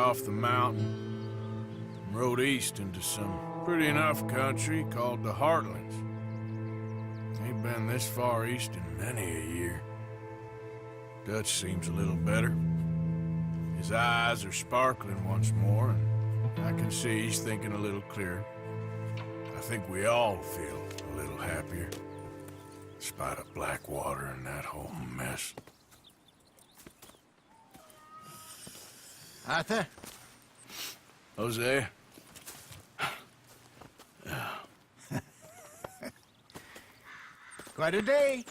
off the mountain and rode east into some pretty enough country called the Heartlands. Ain't been this far east in many a year. Dutch seems a little better. His eyes are sparkling once more, and I can see he's thinking a little clearer. I think we all feel a little happier, in spite of Blackwater and that whole mess. Arthur? Jose? Quite a day.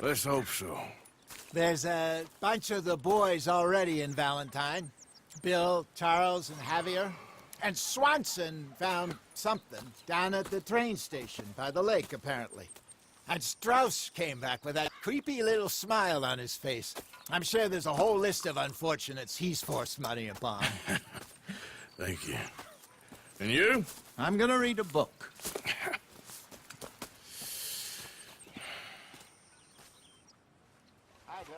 Let's hope so. There's a bunch of the boys already in Valentine. Bill, Charles, and Javier. And Swanson found something down at the train station by the lake, apparently. And Strauss came back with that creepy little smile on his face. I'm sure there's a whole list of unfortunates he's forced money upon. Thank you. And you? I'm gonna read a book. Hi, Dutch.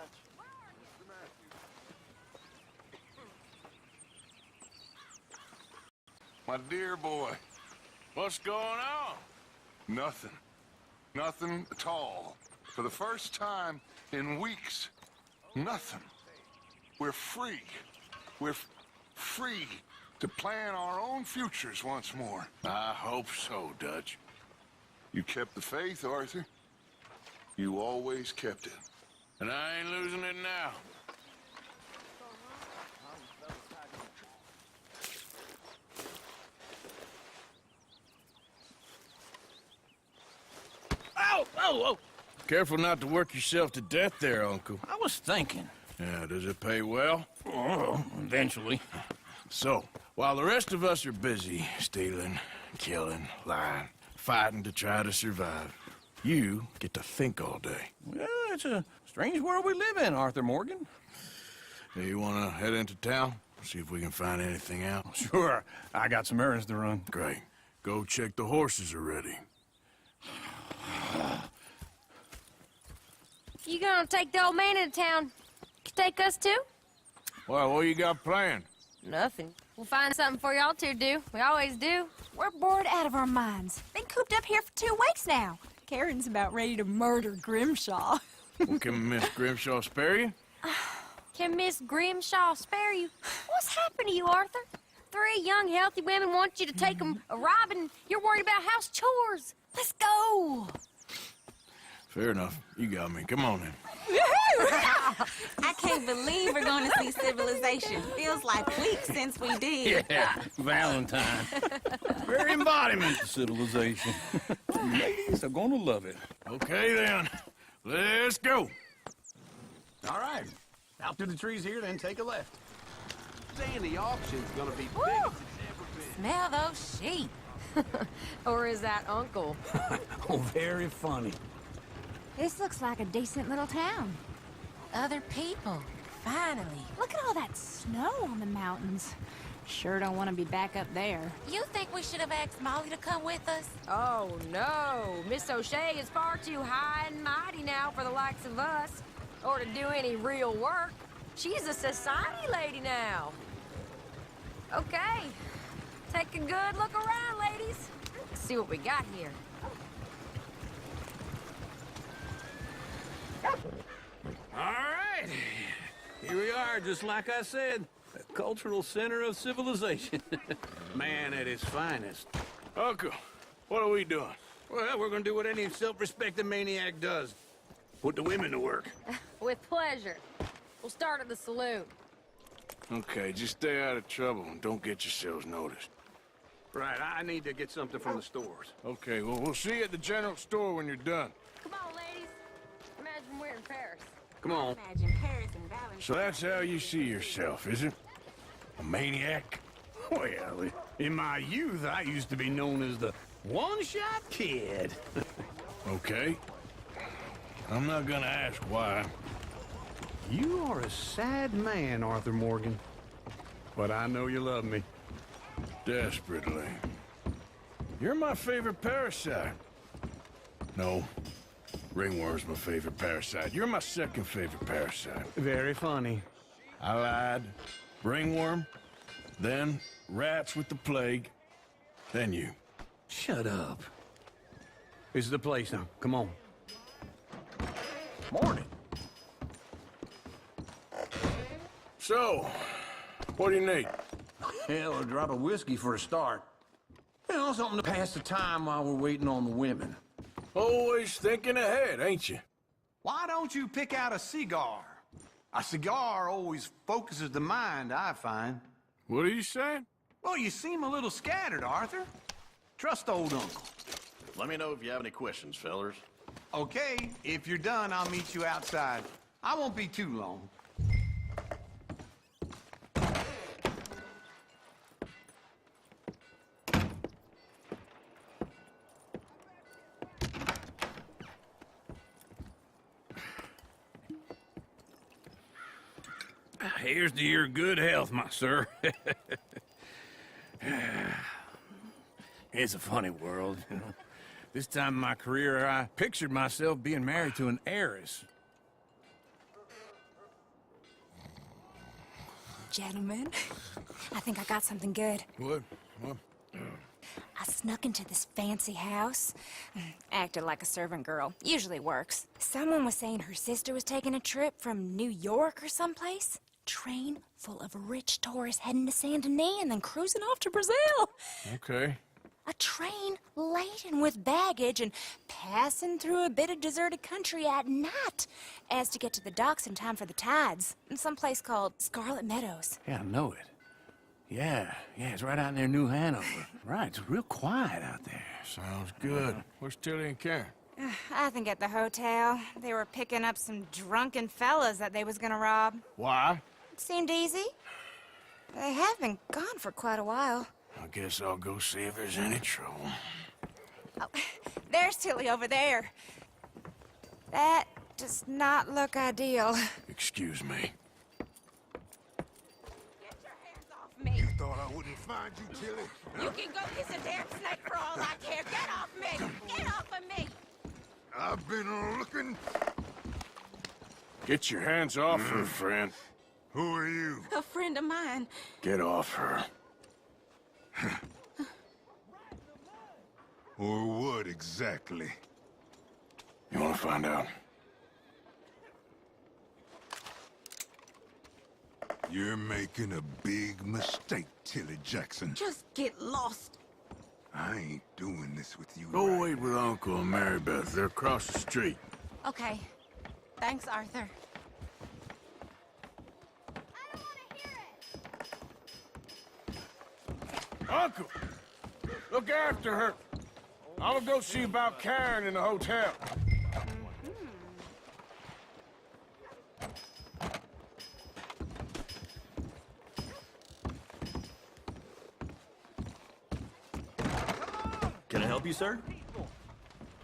My dear boy. What's going on? Nothing. Nothing at all. For the first time in weeks, nothing. We're free. We're free to plan our own futures once more. I hope so, Dutch. You kept the faith, Arthur. You always kept it. And I ain't losing it now. Ow! Oh, oh! Careful not to work yourself to death there, Uncle. I was thinking. Yeah, does it pay well? Oh, eventually. So, while the rest of us are busy stealing, killing, lying, fighting to try to survive, you get to think all day. Well, it's a strange world we live in, Arthur Morgan. Hey, you want to head into town? See if we can find anything out? Sure, I got some errands to run. Great. Go check the horses are ready. You gonna take the old man into town? You take us too? Well, what you got planned? Nothing. We'll find something for y'all to do. We always do. We're bored out of our minds. Been cooped up here for 2 weeks now. Karen's about ready to murder Grimshaw. Well, can Miss Grimshaw spare you? Can Miss Grimshaw spare you? What's happened to you, Arthur? 3 young, healthy women want you to take them a robbing. You're worried about house chores. Let's go. Fair enough. You got me. Come on then. I can't believe we're going to see civilization. Feels like weeks since we did. Yeah, Valentine. Very embodiment of civilization. Ladies are gonna love it. Okay then. Let's go. All right. Out through the trees here, then take a left. Saying the auction's gonna be big as it's ever been. Smell those sheep. Or is that Uncle? Oh, very funny. This looks like a decent little town. Other people. Finally. Look at all that snow on the mountains. Sure don't want to be back up there. You think we should have asked Molly to come with us? Oh, no. Miss O'Shea is far too high and mighty now for the likes of us. Or to do any real work. She's a society lady now. Okay. Take a good look around, ladies. Let's see what we got here. All right. Here we are, just like I said. A cultural center of civilization. Man at its finest. Uncle, what are we doing? Well, we're gonna do what any self-respecting maniac does. Put the women to work. With pleasure. We'll start at the saloon. Okay, just stay out of trouble and don't get yourselves noticed. Right, I need to get something from the stores. Okay, well, we'll see you at the general store when you're done. Come on, ladies. Imagine we're in Paris. Come on. Imagine Paris and Valentine. So that's how you see yourself, is it? A maniac? Well, in my youth, I used to be known as the one-shot kid. Okay. I'm not gonna ask why. You are a sad man, Arthur Morgan. But I know you love me. Desperately. You're my favorite parasite. No. Ringworm's my favorite parasite. You're my second favorite parasite. Very funny. I lied. ringworm, then rats with the plague, then you. Shut up. This is the place now. Come on. Morning. So, what do you need? Hell, a drop of whiskey for a start. You know, something to pass the time while we're waiting on the women. Always thinking ahead, ain't you? Why don't you pick out a cigar? A cigar always focuses the mind, I find. What are you saying? Well, you seem a little scattered, Arthur. Trust old uncle. Let me know if you have any questions, fellers. Okay, if you're done, I'll meet you outside. I won't be too long. Here's to your good health, my sir. It's a funny world, you know. This time in my career, I pictured myself being married to an heiress. Gentlemen, I think I got something good. What? I snuck into this fancy house. Acted like a servant girl. Usually works. Someone was saying her sister was taking a trip from New York or someplace. Train full of rich tourists heading to Saint Denis and then cruising off to Brazil. Okay. A train laden with baggage and passing through a bit of deserted country at night as to get to the docks in time for the tides in some place called Scarlet Meadows. Yeah, I know it. Yeah, it's right out near New Hanover. Right, it's real quiet out there. Sounds good. Where's Tilly and Karen? I think at the hotel. They were picking up some drunken fellas that they was gonna rob. Why? It seemed easy. They have been gone for quite a while. I guess I'll go see if there's any trouble. Oh, there's Tilly over there. That does not look ideal. Excuse me. Get your hands off me. Thought I wouldn't find you, Tilly. You can go kiss a damn snake for all I care. Get off me. Get off of me. I've been looking. Get your hands off her, friend. Who are you? A friend of mine. Get off her. Or what exactly? You want to find out? You're making a big mistake, Tilly Jackson. Just get lost. I ain't doing this with you. Go right wait with Uncle and Mary Beth. They're across the street. Okay. Thanks, Arthur. Uncle! Look after her. I'm gonna go see about Karen in the hotel. Can I help you, sir?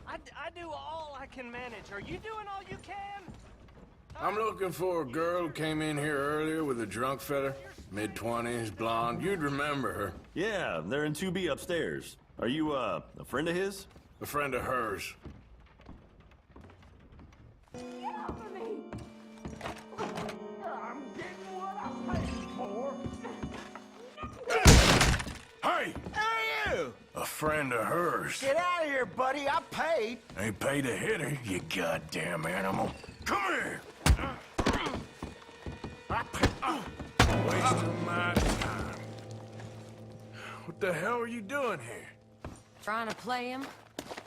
I do all I can manage. Are you doing all you can? I'm looking for a girl who came in here earlier with a drunk fella. Mid-20s, blonde. You'd remember her. Yeah, they're in 2B upstairs. Are you, a friend of his? A friend of hers. Get off of me! I'm getting what I paid for. Hey! Who are you? A friend of hers. Get out of here, buddy. I paid. Ain't paid to hit her, you goddamn animal. Come here! Wasting my time. What the hell are you doing here? Trying to play him.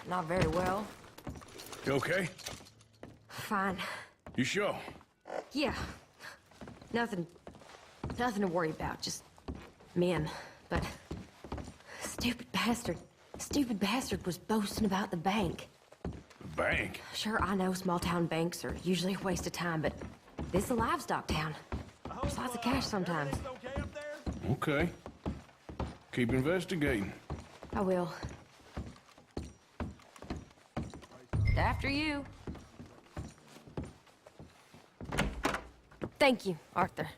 Not very well. You okay? Fine. You sure? Yeah. Nothing to worry about. Just men. But stupid bastard was boasting about the bank. The bank? Sure, I know small town banks are usually a waste of time, but this is a livestock town. There's lots of cash sometimes. Okay. Keep investigating. I will. After you. Thank you, Arthur.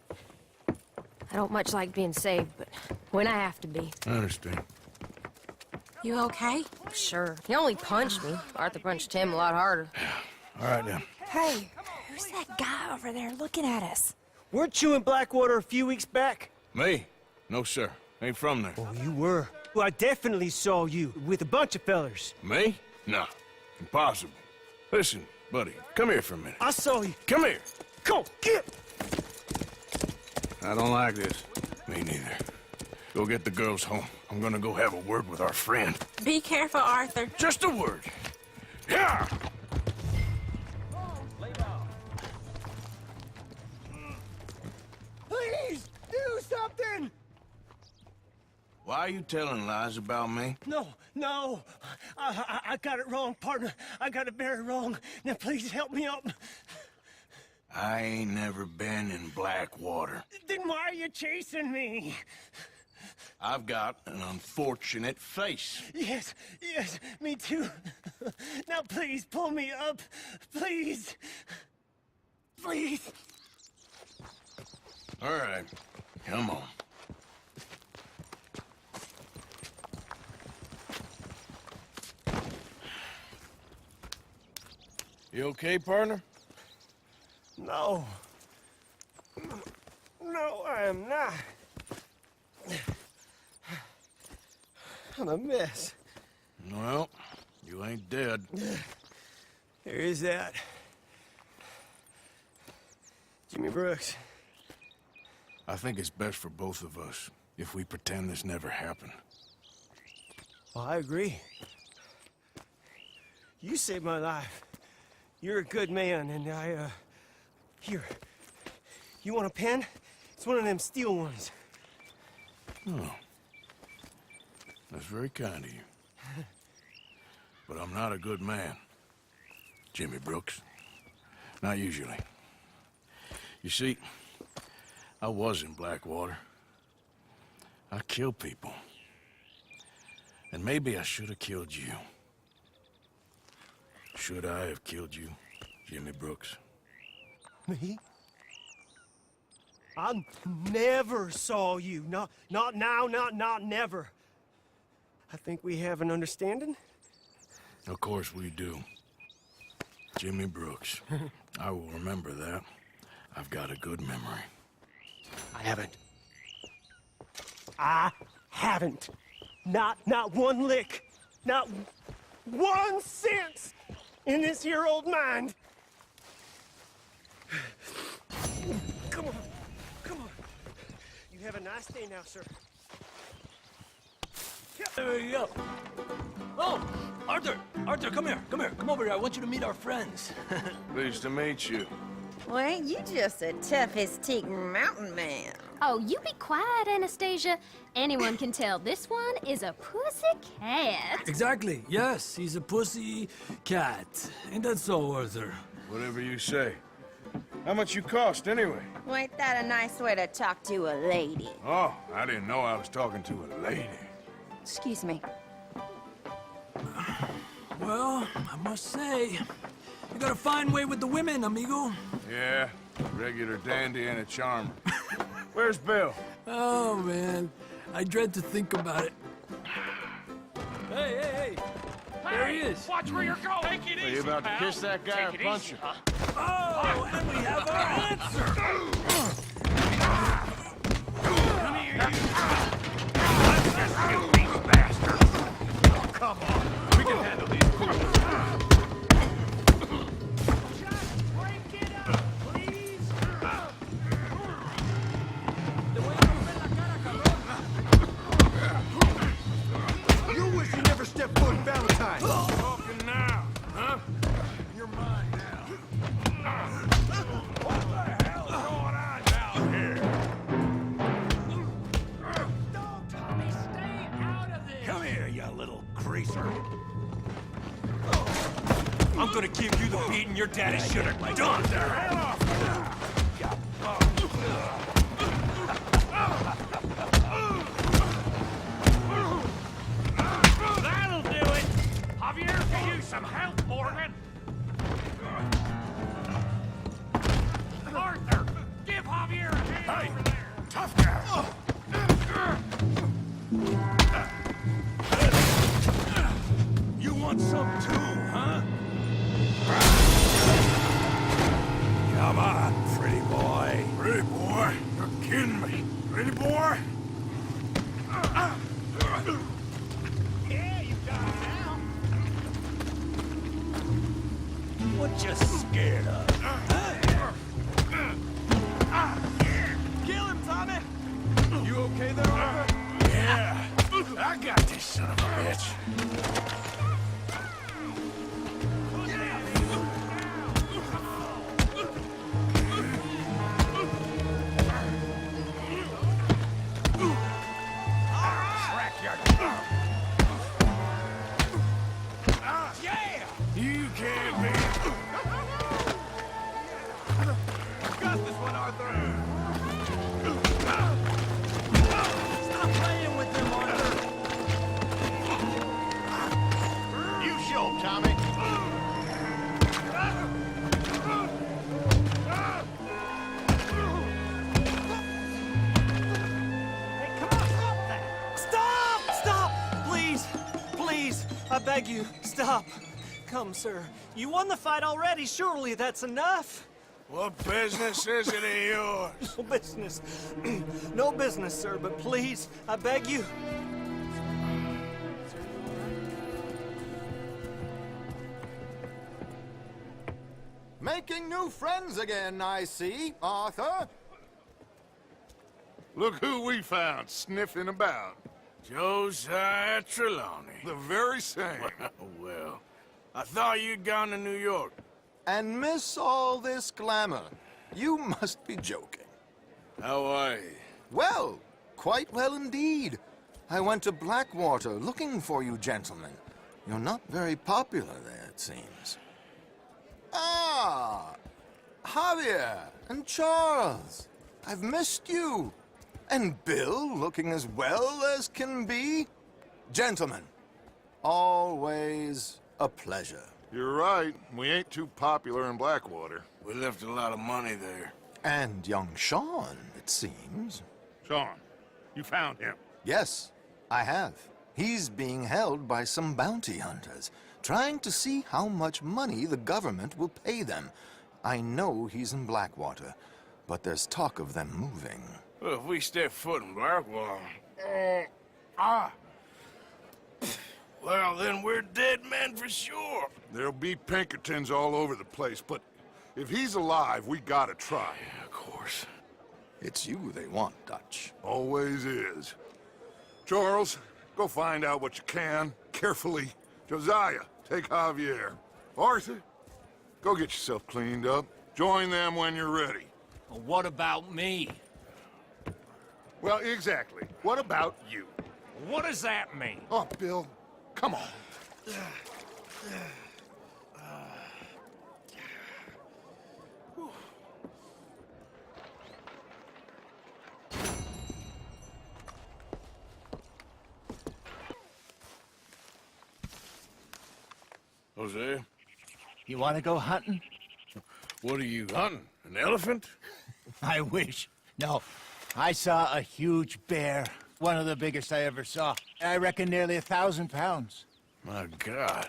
I don't much like being saved, but when I have to be. I understand. You okay? Sure. He only punched me. Arthur punched him a lot harder. All right, then. Hey, who's that guy over there looking at us? Weren't you in Blackwater a few weeks back? Me? No, sir. Ain't from there. Oh, you were. Well, I definitely saw you with a bunch of fellers. Me? No. Impossible. Listen, buddy, come here for a minute. I saw you. Come here. Go, get! I don't like this. Me neither. Go get the girls home. I'm gonna go have a word with our friend. Be careful, Arthur. Just a word. Yeah! Please, do something! Why are you telling lies about me? No. I got it wrong, partner. I got it very wrong. Now, please help me out. I ain't never been in Blackwater. Then why are you chasing me? I've got an unfortunate face. Yes, me too. Now, please, pull me up. Please. Please. All right, come on. You okay, partner? No. No, I am not. I'm a mess. Well, you ain't dead. There is that. Jimmy Brooks. I think it's best for both of us if we pretend this never happened. Well, I agree. You saved my life. You're a good man, and here. You want a pen? It's one of them steel ones. Oh. That's very kind of you. But I'm not a good man, Jimmy Brooks. Not usually. You see, I was in Blackwater. I killed people. And maybe I should have killed you. Should I have killed you, Jimmy Brooks? Me? I never saw you. Not now, not never. I think we have an understanding. Of course we do. Jimmy Brooks. I will remember that. I've got a good memory. I haven't. Not one lick. Not 1 cent in this here old mind. Come on. You have a nice day now, sir. There you go. Oh, Arthur, come here. Come over here. I want you to meet our friends. Pleased to meet you. Well, ain't you just a tough-as-teak mountain man? Oh, you be quiet, Anastasia. Anyone can tell this one is a pussy cat. Exactly. Yes, he's a pussy cat. Ain't that so, Arthur? Whatever you say. How much you cost, anyway? Well, ain't that a nice way to talk to a lady? Oh, I didn't know I was talking to a lady. Excuse me. Well, I must say, you got a fine way with the women, amigo. Yeah, regular dandy and a charmer. Where's Bill? Oh, man. I dread to think about it. Hey! There he is. Watch where you're going. Take it easy, Are you about to kiss that guy or punch him? Oh, and we have our answer. Come here, you bastard. Oh, come on. We can handle these fools. Just break it up, please. You wish you never stepped foot in Valentine. Talking now, huh? You're mine now. What the hell's going on down here? No, Tommy, stay out of this. Come here, you little greaser. I'm gonna give you the beating your daddy should have done. Hell off. That'll do it. Javier can use some help, Morgan. Arthur, give Javier a hand over there. Tough guy. You want some too, huh? Come on, pretty boy. Pretty boy? You're kidding me. Pretty boy? Yeah, you got it now. What you scared of? Kill him, Tommy! You okay there, Arthur? Yeah. I got this son of a bitch. Yeah! You can't be. Got this one, Arthur! Stop playing with them, Arthur! You show, Tommy. Hey, come on, stop that! Stop! Stop! Please! Please! I beg you, stop! Come, sir. You won the fight already. Surely that's enough. What business is it of yours? No business. No business, sir, but please, I beg you. Making new friends again, I see, Arthur. Look who we found sniffing about. Josiah Trelawney. The very same. Well, I thought you'd gone to New York. And miss all this glamour. You must be joking. How are you? Well, quite well indeed. I went to Blackwater looking for you gentlemen. You're not very popular there, it seems. Ah! Javier and Charles. I've missed you. And Bill looking as well as can be. Gentlemen, always a pleasure. You're right. We ain't too popular in Blackwater. We left a lot of money there. And young Sean, it seems. Sean, you found him. Yes, I have. He's being held by some bounty hunters, trying to see how much money the government will pay them. I know he's in Blackwater, but there's talk of them moving. Well, if we step foot in Blackwater... well, then we're dead men for sure. There'll be Pinkertons all over the place, but if he's alive, we gotta try. Yeah, of course. It's you they want, Dutch. Always is. Charles, go find out what you can, carefully. Josiah, take Javier. Arthur, go get yourself cleaned up. Join them when you're ready. Well, what about me? Well, exactly. What about you? What does that mean? Oh, Bill, come on. Jose, You want to go hunting? what are you hunting? An elephant? I wish. No, I saw a huge bear. One of the biggest I ever saw. I reckon nearly 1,000 pounds. My God.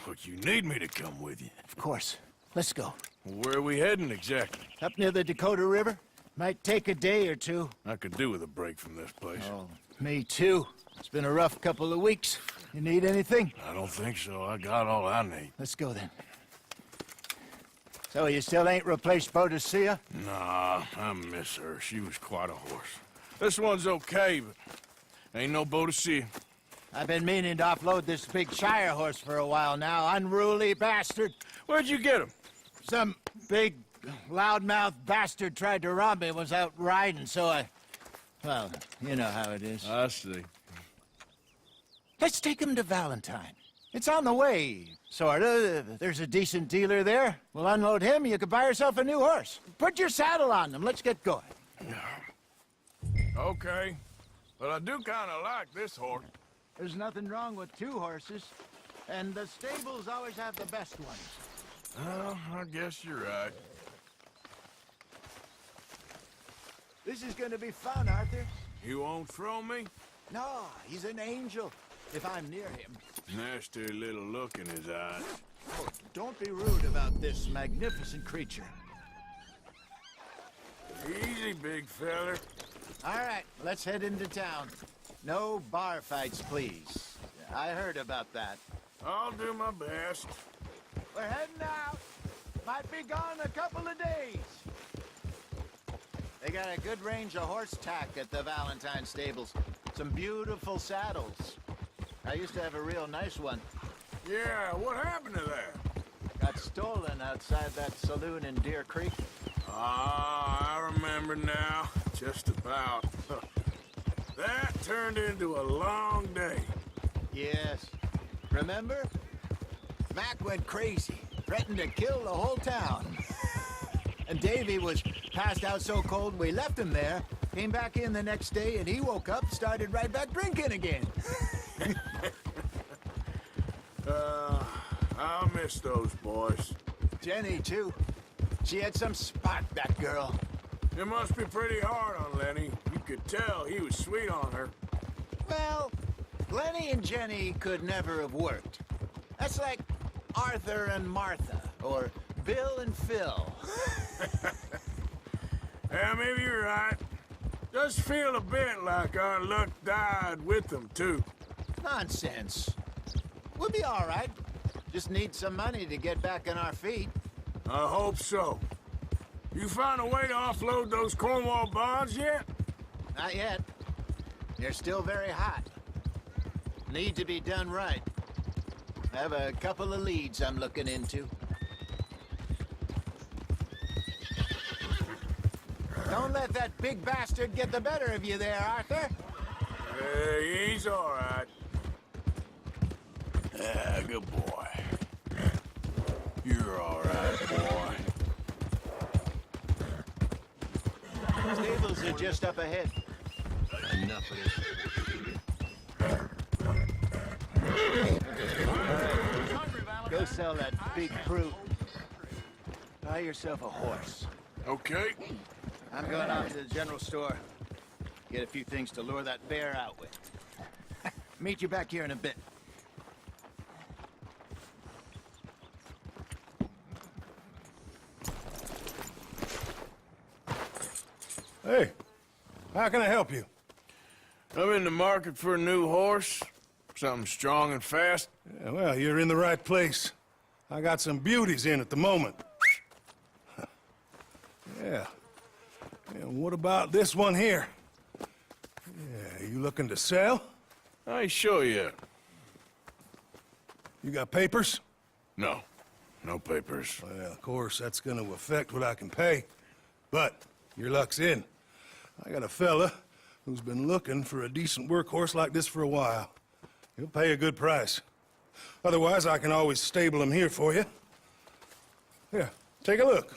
But you need me to come with you. Of course. Let's go. Where are we heading exactly? Up near the Dakota River. Might take a day or two. I could do with a break from this place. Oh, me too. It's been a rough couple of weeks. You need anything? I don't think so. I got all I need. Let's go then. So you still ain't replaced Boadicea? Nah, I miss her. She was quite a horse. This one's okay, but ain't no Boadicea. I've been meaning to offload this big Shire horse for a while now. Unruly bastard. Where'd you get him? Some big, loudmouth bastard tried to rob me and was out riding, so I... Well, you know how it is. I see. Let's take him to Valentine. It's on the way, sorta. There's a decent dealer there. We'll unload him, you could buy yourself a new horse. Put your saddle on them, let's get going. Okay. But I do kind of like this horse. There's nothing wrong with two horses, and the stables always have the best ones. Well, I guess you're right. This is gonna be fun, Arthur. You won't throw me? No, he's an angel, if I'm near him. Nasty little look in his eyes. Oh, don't be rude about this magnificent creature. Easy, big feller. All right, let's head into town. No bar fights, please. I heard about that. I'll do my best. We're heading out. Might be gone a couple of days. They got a good range of horse tack at the Valentine stables. Some beautiful saddles. I used to have a real nice one. Yeah, what happened to that? Got stolen outside that saloon in Deer Creek. Ah, I remember now. Just about. That turned into a long day. Yes. Remember? Mac went crazy, threatened to kill the whole town. And Davy was passed out so cold we left him there, came back in the next day, and he woke up, started right back drinking again. I'll miss those boys. Jenny, too. She had some spot, that girl. It must be pretty hard on Lenny. You could tell he was sweet on her. Well, Lenny and Jenny could never have worked. That's like Arthur and Martha, or Bill and Phil. Yeah, maybe you're right. Does feel a bit like our luck died with them, too. Nonsense. We'll be all right. Just need some money to get back on our feet. I hope so. You found a way to offload those Cornwall bonds yet? Not yet. They're still very hot. Need to be done right. I have a couple of leads I'm looking into. Don't let that big bastard get the better of you there, Arthur. He's all right. Yeah, good boy. You're all right, boy. Stables are just up ahead. Enough of this. Go sell that big brute. Buy yourself a horse. Okay. I'm going out to the general store. Get a few things to lure that bear out with. Meet you back here in a bit. Hey, how can I help you? I'm in the market for a new horse. Something strong and fast. Yeah, well, you're in the right place. I got some beauties in at the moment. Yeah. And what about this one here? Yeah, you looking to sell? I ain't sure yet. You got papers? No. No papers. Well, of course, that's gonna affect what I can pay. But your luck's in. I got a fella who's been looking for a decent workhorse like this for a while. He'll pay a good price. Otherwise, I can always stable him here for you. Here, take a look.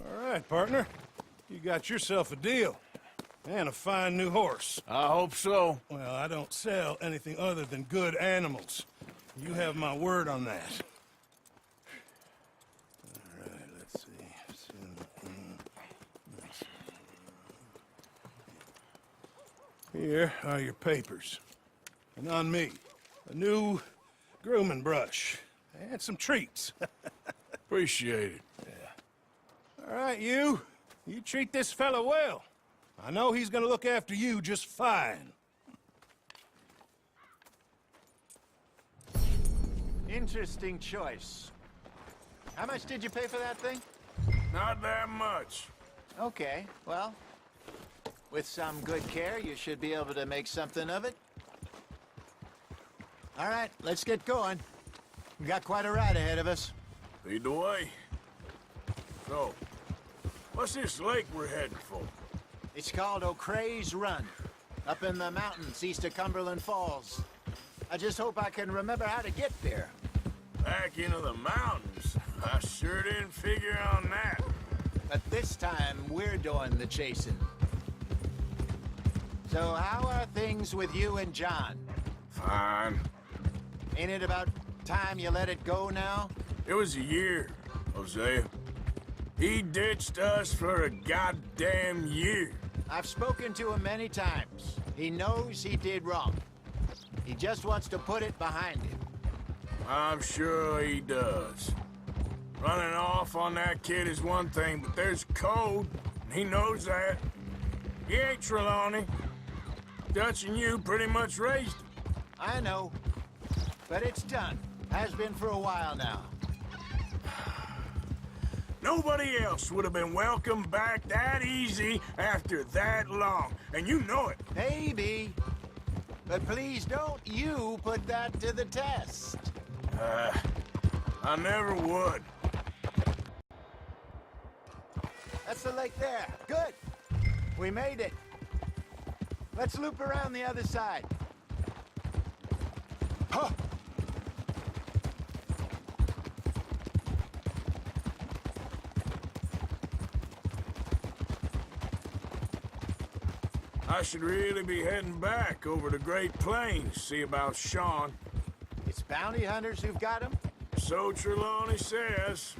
All right, partner. You got yourself a deal. And a fine new horse. I hope so. Well, I don't sell anything other than good animals. You have my word on that. All right, let's see. Here are your papers. And on me, a new grooming brush. And some treats. Appreciate it. All right, you treat this fella well. I know he's gonna look after you just fine. Interesting choice. How much did you pay for that thing? Not that much. Okay, well, with some good care, you should be able to make something of it. All right, let's get going. We got quite a ride ahead of us. Lead the way. So, what's this lake we're heading for? It's called O'Creagh's Run, up in the mountains east of Cumberland Falls. I just hope I can remember how to get there. Back into the mountains? I sure didn't figure on that. But this time, we're doing the chasing. So how are things with you and John? Fine. Ain't it about time you let it go now? It was a year, Hosea. He ditched us for a goddamn year. I've spoken to him many times. He knows he did wrong. He just wants to put it behind him. I'm sure he does. Running off on that kid is one thing, but there's code, and he knows that. He ain't Trelawney. Dutch and you pretty much raised him. I know. But it's done. Has been for a while now. Nobody else would have been welcomed back that easy after that long, and you know it. Maybe. But please don't you put that to the test. I never would. That's the lake there. Good. We made it. Let's loop around the other side. Huh. I should really be heading back over the Great Plains, see about Sean. It's bounty hunters who've got him? So Trelawney says.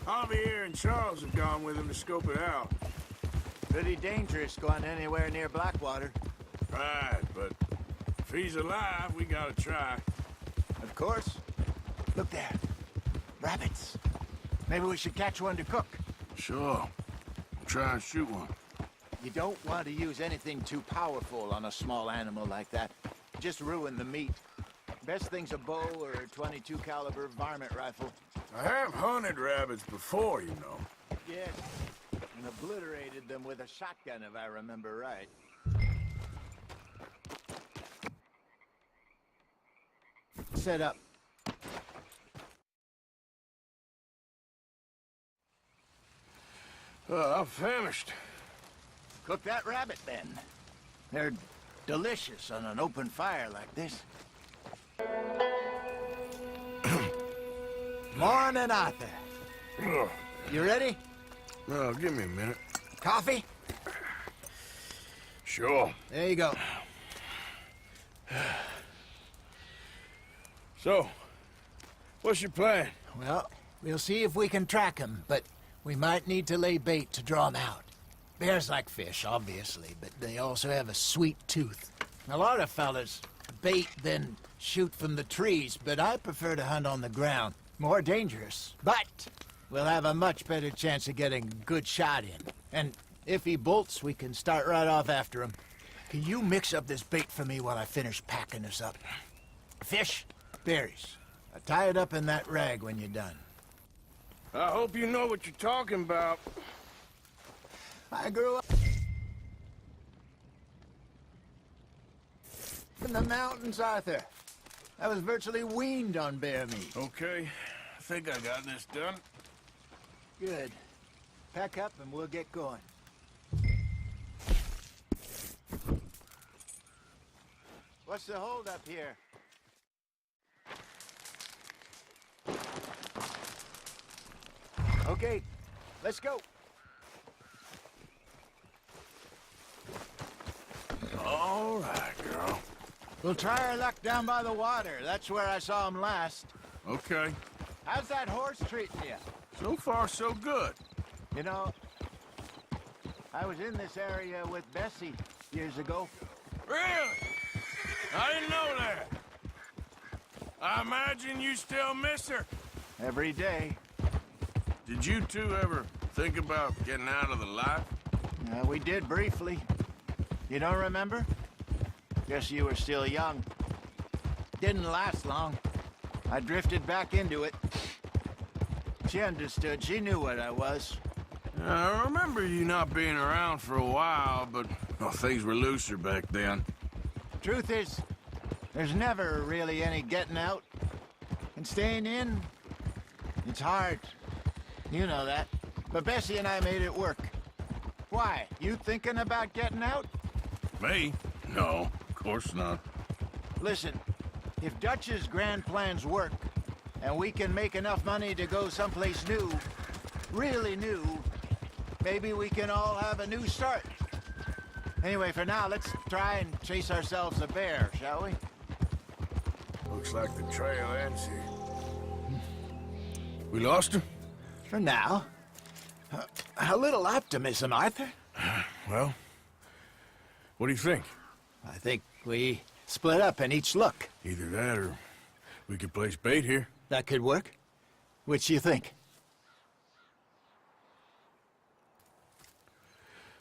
Javier and Charles have gone with him to scope it out. Pretty dangerous going anywhere near Blackwater. Right, but if he's alive, we gotta try. Of course. Look there. Rabbits. Maybe we should catch one to cook. Sure. Try and shoot one. You don't want to use anything too powerful on a small animal like that. Just ruin the meat. Best thing's a bow or a .22 caliber varmint rifle. I have hunted rabbits before, you know. Yes, and obliterated them with a shotgun, if I remember right. Set up. I'm famished. Cook that rabbit, then. They're delicious on an open fire like this. Morning, Arthur. You ready? No, give me a minute. Coffee? Sure. There you go. So, what's your plan? Well, we'll see if we can track him, but we might need to lay bait to draw him out. Bears like fish, obviously, but they also have a sweet tooth. A lot of fellas bait, then shoot from the trees, but I prefer to hunt on the ground. More dangerous, but we'll have a much better chance of getting a good shot in. And if he bolts, we can start right off after him. Can you mix up this bait for me while I finish packing this up? Fish, berries. Tie it up in that rag when you're done. I hope you know what you're talking about. I grew up in the mountains, Arthur. I was virtually weaned on bear meat. Okay, I think I got this done. Good. Pack up and we'll get going. What's the holdup here? Okay, let's go. All right, girl. We'll try our luck down by the water. That's where I saw him last. Okay. How's that horse treating you? So far, so good. You know, I was in this area with Bessie years ago. Really? I didn't know that. I imagine you still miss her. Every day. Did you two ever think about getting out of the life? We did briefly. You don't remember? Guess you were still young. Didn't last long. I drifted back into it. She understood. She knew what I was. I remember you not being around for a while, but things were looser back then. Truth is, there's never really any getting out. And staying in, it's hard. You know that. But Bessie and I made it work. Why? You thinking about getting out? Me? No, of course not. Listen, if Dutch's grand plans work, and we can make enough money to go someplace new, really new, maybe we can all have a new start. Anyway, for now, let's try and chase ourselves a bear, shall we? Looks like the trail ends here. We lost him? For now. A little optimism, Arthur. Well, what do you think? I think we split up and each look. Either that or we could place bait here. That could work. Which you think?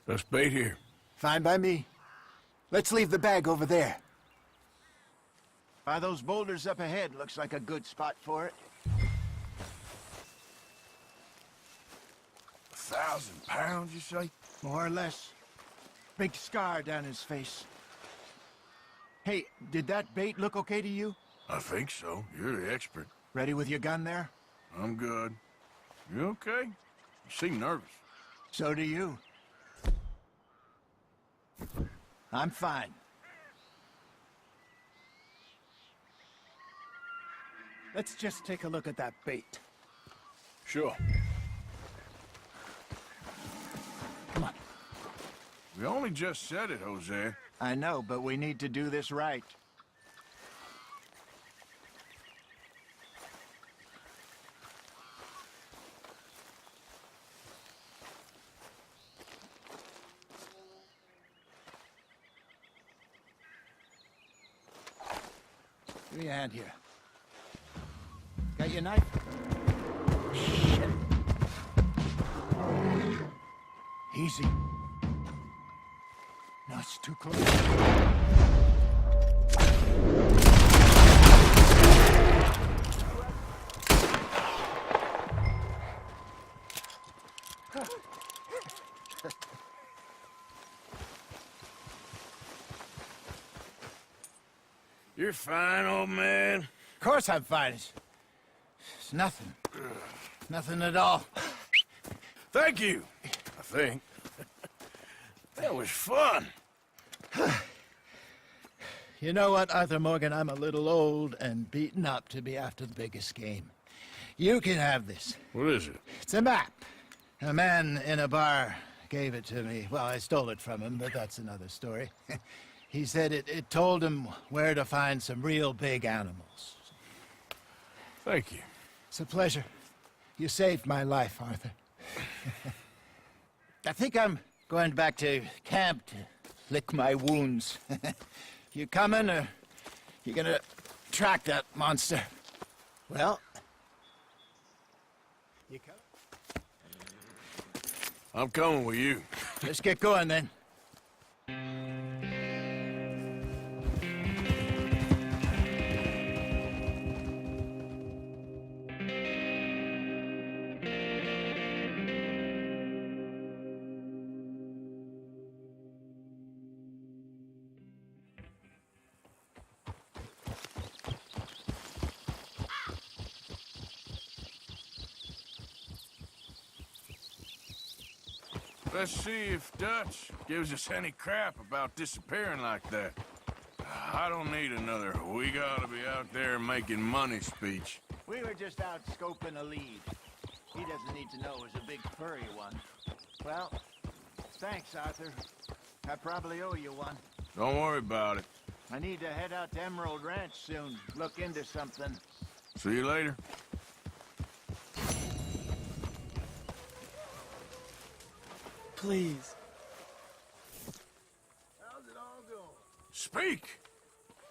Best bait here. Fine by me. Let's leave the bag over there. By those boulders up ahead, looks like a good spot for it. 1,000 pounds, you say? More or less. Big scar down his face. Hey, did that bait look okay to you? I think so. You're the expert. Ready with your gun there? I'm good. You okay? You seem nervous. So do you. I'm fine. Let's just take a look at that bait. Sure. Come on. We only just said it, Jose. I know, but we need to do this right. Give me a hand here. Got your knife? Shit. Easy. No, it's too close. You're fine, old man. Of course I'm fine. It's nothing. Nothing at all. Thank you, I think. That was fun. You know what, Arthur Morgan? I'm a little old and beaten up to be after the biggest game. You can have this. What is it? It's a map. A man in a bar gave it to me. Well, I stole it from him, but that's another story. He said it told him where to find some real big animals. Thank you. It's a pleasure. You saved my life, Arthur. I think I'm going back to camp to lick my wounds. You coming, or you gonna track that monster? Well, you coming? I'm coming with you. Let's get going, then. Let's see if Dutch gives us any crap about disappearing like that. I don't need another "we gotta be out there making money" speech. We were just out scoping a lead. He doesn't need to know it was a big furry one. Well, thanks, Arthur. I probably owe you one. Don't worry about it. I need to head out to Emerald Ranch soon. Look into something. See you later. Please. How's it all going? Speak!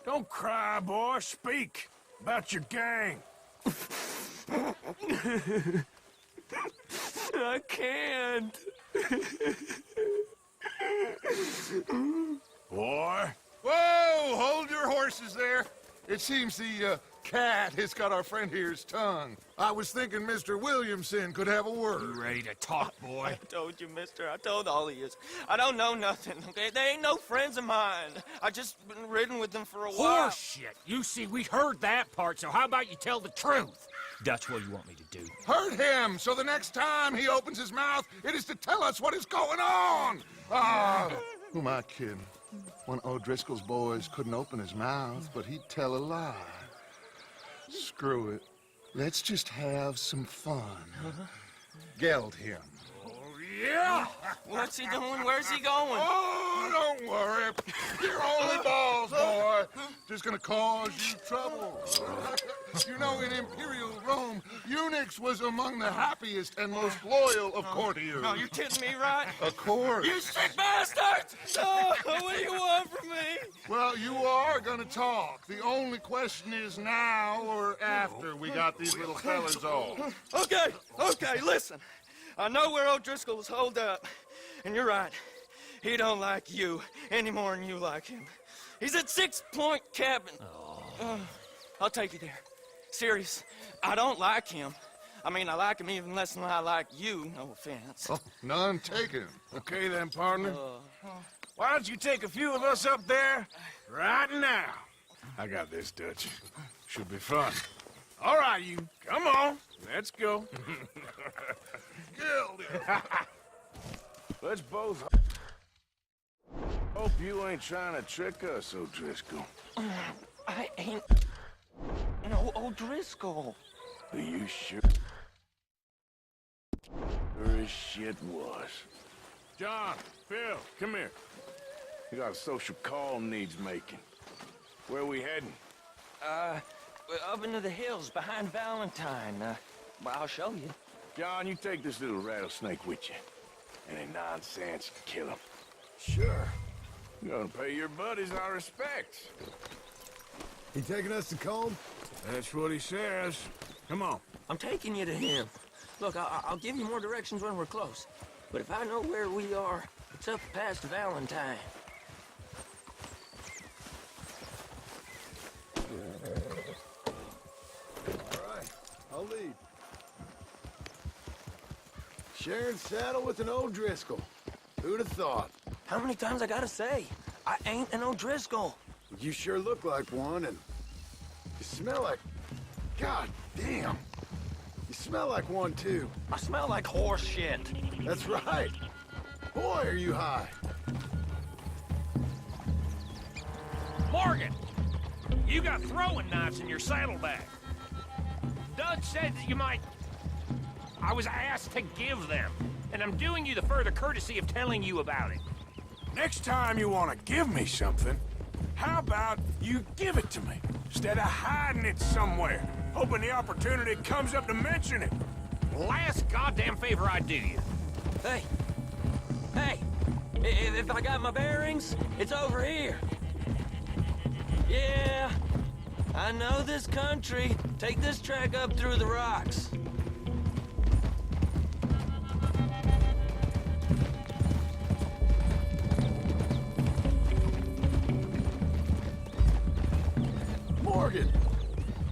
Don't cry, boy. Speak about your gang. I can't. Boy. Whoa! Hold your horses there. It seems the cat has got our friend here's tongue. I was thinking Mr. Williamson could have a word. You ready to talk, boy? I told you, mister. I told all of you. I don't know nothing, okay? They ain't no friends of mine. I just been ridden with them for a while. Horseshit! You see, we heard that part, so how about you tell the truth? Dutch, what do you want me to do? Hurt him, so the next time he opens his mouth, it is to tell us what is going on. Ah, who am I kidding? One of O'Driscoll's boys couldn't open his mouth, but he'd tell a lie. Screw it. Let's just have some fun. Geld him. Yeah! What's he doing? Where's he going? Oh, don't worry. You're only balls, boy. Just gonna cause you trouble. You know, in Imperial Rome, eunuchs was among the happiest and most loyal of courtiers. No, you're kidding me, right? Of course. You sick bastard! Oh, what do you want from me? Well, you are gonna talk. The only question is now or after we got these little fellas off. Okay, listen. I know where O'Driscoll was holed up. And you're right. He don't like you any more than you like him. He's at 6 Point Cabin. I'll take you there. Serious, I don't like him. I mean, I like him even less than I like you, no offense. Oh, none taken. Okay then, partner. Why don't you take a few of us up there right now? I got this, Dutch. Should be fun. All right, you. Come on. Let's go. Let's both hope you ain't trying to trick us, O'Driscoll. I ain't no O'Driscoll. Are you sure? Sure as shit was. John, Phil, come here. We got a social call needs making. Where are we heading? Up into the hills behind Valentine. Well, I'll show you. John, you take this little rattlesnake with you. Any nonsense, kill him. Sure. You're gonna pay your buddies our respects. He taking us to Combe? That's what he says. Come on. I'm taking you to him. Look, I'll give you more directions when we're close. But if I know where we are, it's up past Valentine. All right, I'll lead. Sharing saddle with an O'Driscoll. Who'd have thought? How many times I gotta say? I ain't an O'Driscoll. You sure look like one, and you smell like... God damn. You smell like one, too. I smell like horse shit. That's right. Boy, are you high. Morgan! You got throwing knives in your saddlebag. Doug said that you might... I was asked to give them, and I'm doing you the further courtesy of telling you about it. Next time you want to give me something, how about you give it to me, instead of hiding it somewhere, hoping the opportunity comes up to mention it? Last goddamn favor I do you. Hey! Hey! If I got my bearings, it's over here. Yeah, I know this country. Take this track up through the rocks. Morgan,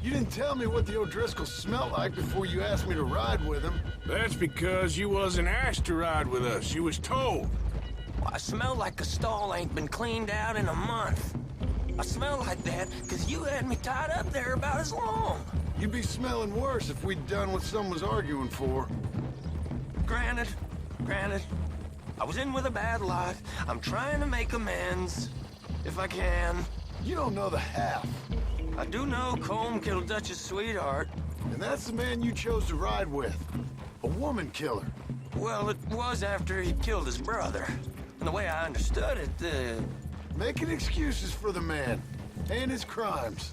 you didn't tell me what the O'Driscoll smelled like before you asked me to ride with him. That's because you wasn't asked to ride with us. You was told. Well, I smell like a stall ain't been cleaned out in a month. I smell like that because you had me tied up there about as long. You'd be smelling worse if we'd done what someone's arguing for. Granted. I was in with a bad lot. I'm trying to make amends, if I can. You don't know the half. I do know Colm killed Dutch's sweetheart. And that's the man you chose to ride with. A woman killer. Well, it was after he killed his brother. And the way I understood it, Making excuses for the man. And his crimes.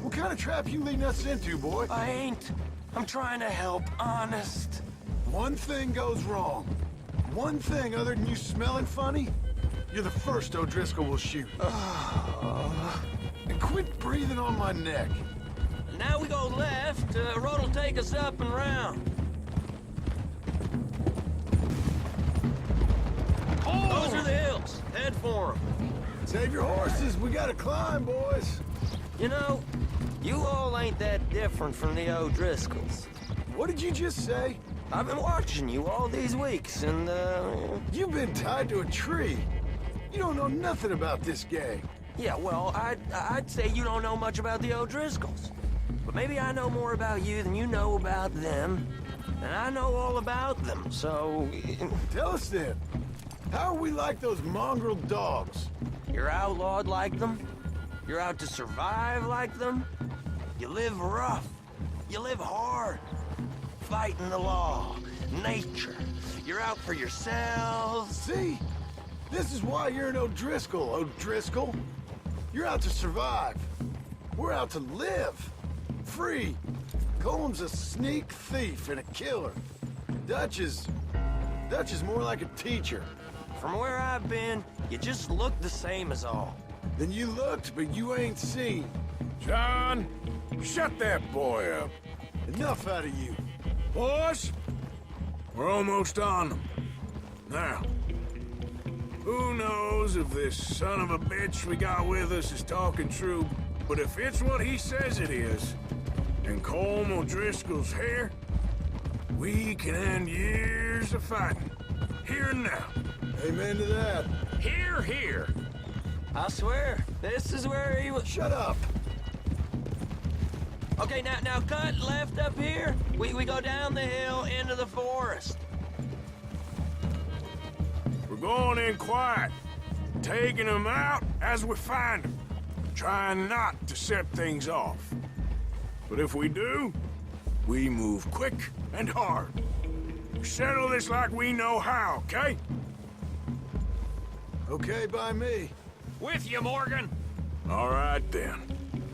What kind of trap you leading us into, boy? I ain't. I'm trying to help, honest. One thing goes wrong. One thing other than you smelling funny, you're the first O'Driscoll will shoot. And quit breathing on my neck. Now we go left. Road'll take us up and round. Oh! Those are the hills. Head for them. Save your horses. We gotta climb, boys. You know, you all ain't that different from the O'Driscolls. What did you just say? I've been watching you all these weeks, and, You've been tied to a tree. You don't know nothing about this gang. Yeah, well, I'd say you don't know much about the O'Driscolls. But maybe I know more about you than you know about them. And I know all about them, so... Tell us then. How are we like those mongrel dogs? You're outlawed like them. You're out to survive like them. You live rough. You live hard. Fighting the law, nature. You're out for yourselves. See? This is why you're an O'Driscoll, O'Driscoll. You're out to survive. We're out to live. Free. Colm's a sneak thief and a killer. Dutch is more like a teacher. From where I've been, you just look the same as all. Then you looked, but you ain't seen. John, shut that boy up. Enough out of you. Boys, we're almost on them. Now, Who knows if this son of a bitch we got with us is talking true, but if it's what he says it is, and Colm O'Driscoll's here, we can end years of fighting. Here and now. Amen to that. Here, here. I swear, this is where he was. Shut up. Okay, now cut left up here. We go down the hill into the forest. We're going in quiet, taking them out as we find them, trying not to set things off. But if we do, we move quick and hard. We settle this like we know how, okay? Okay by me. With you, Morgan. All right, then.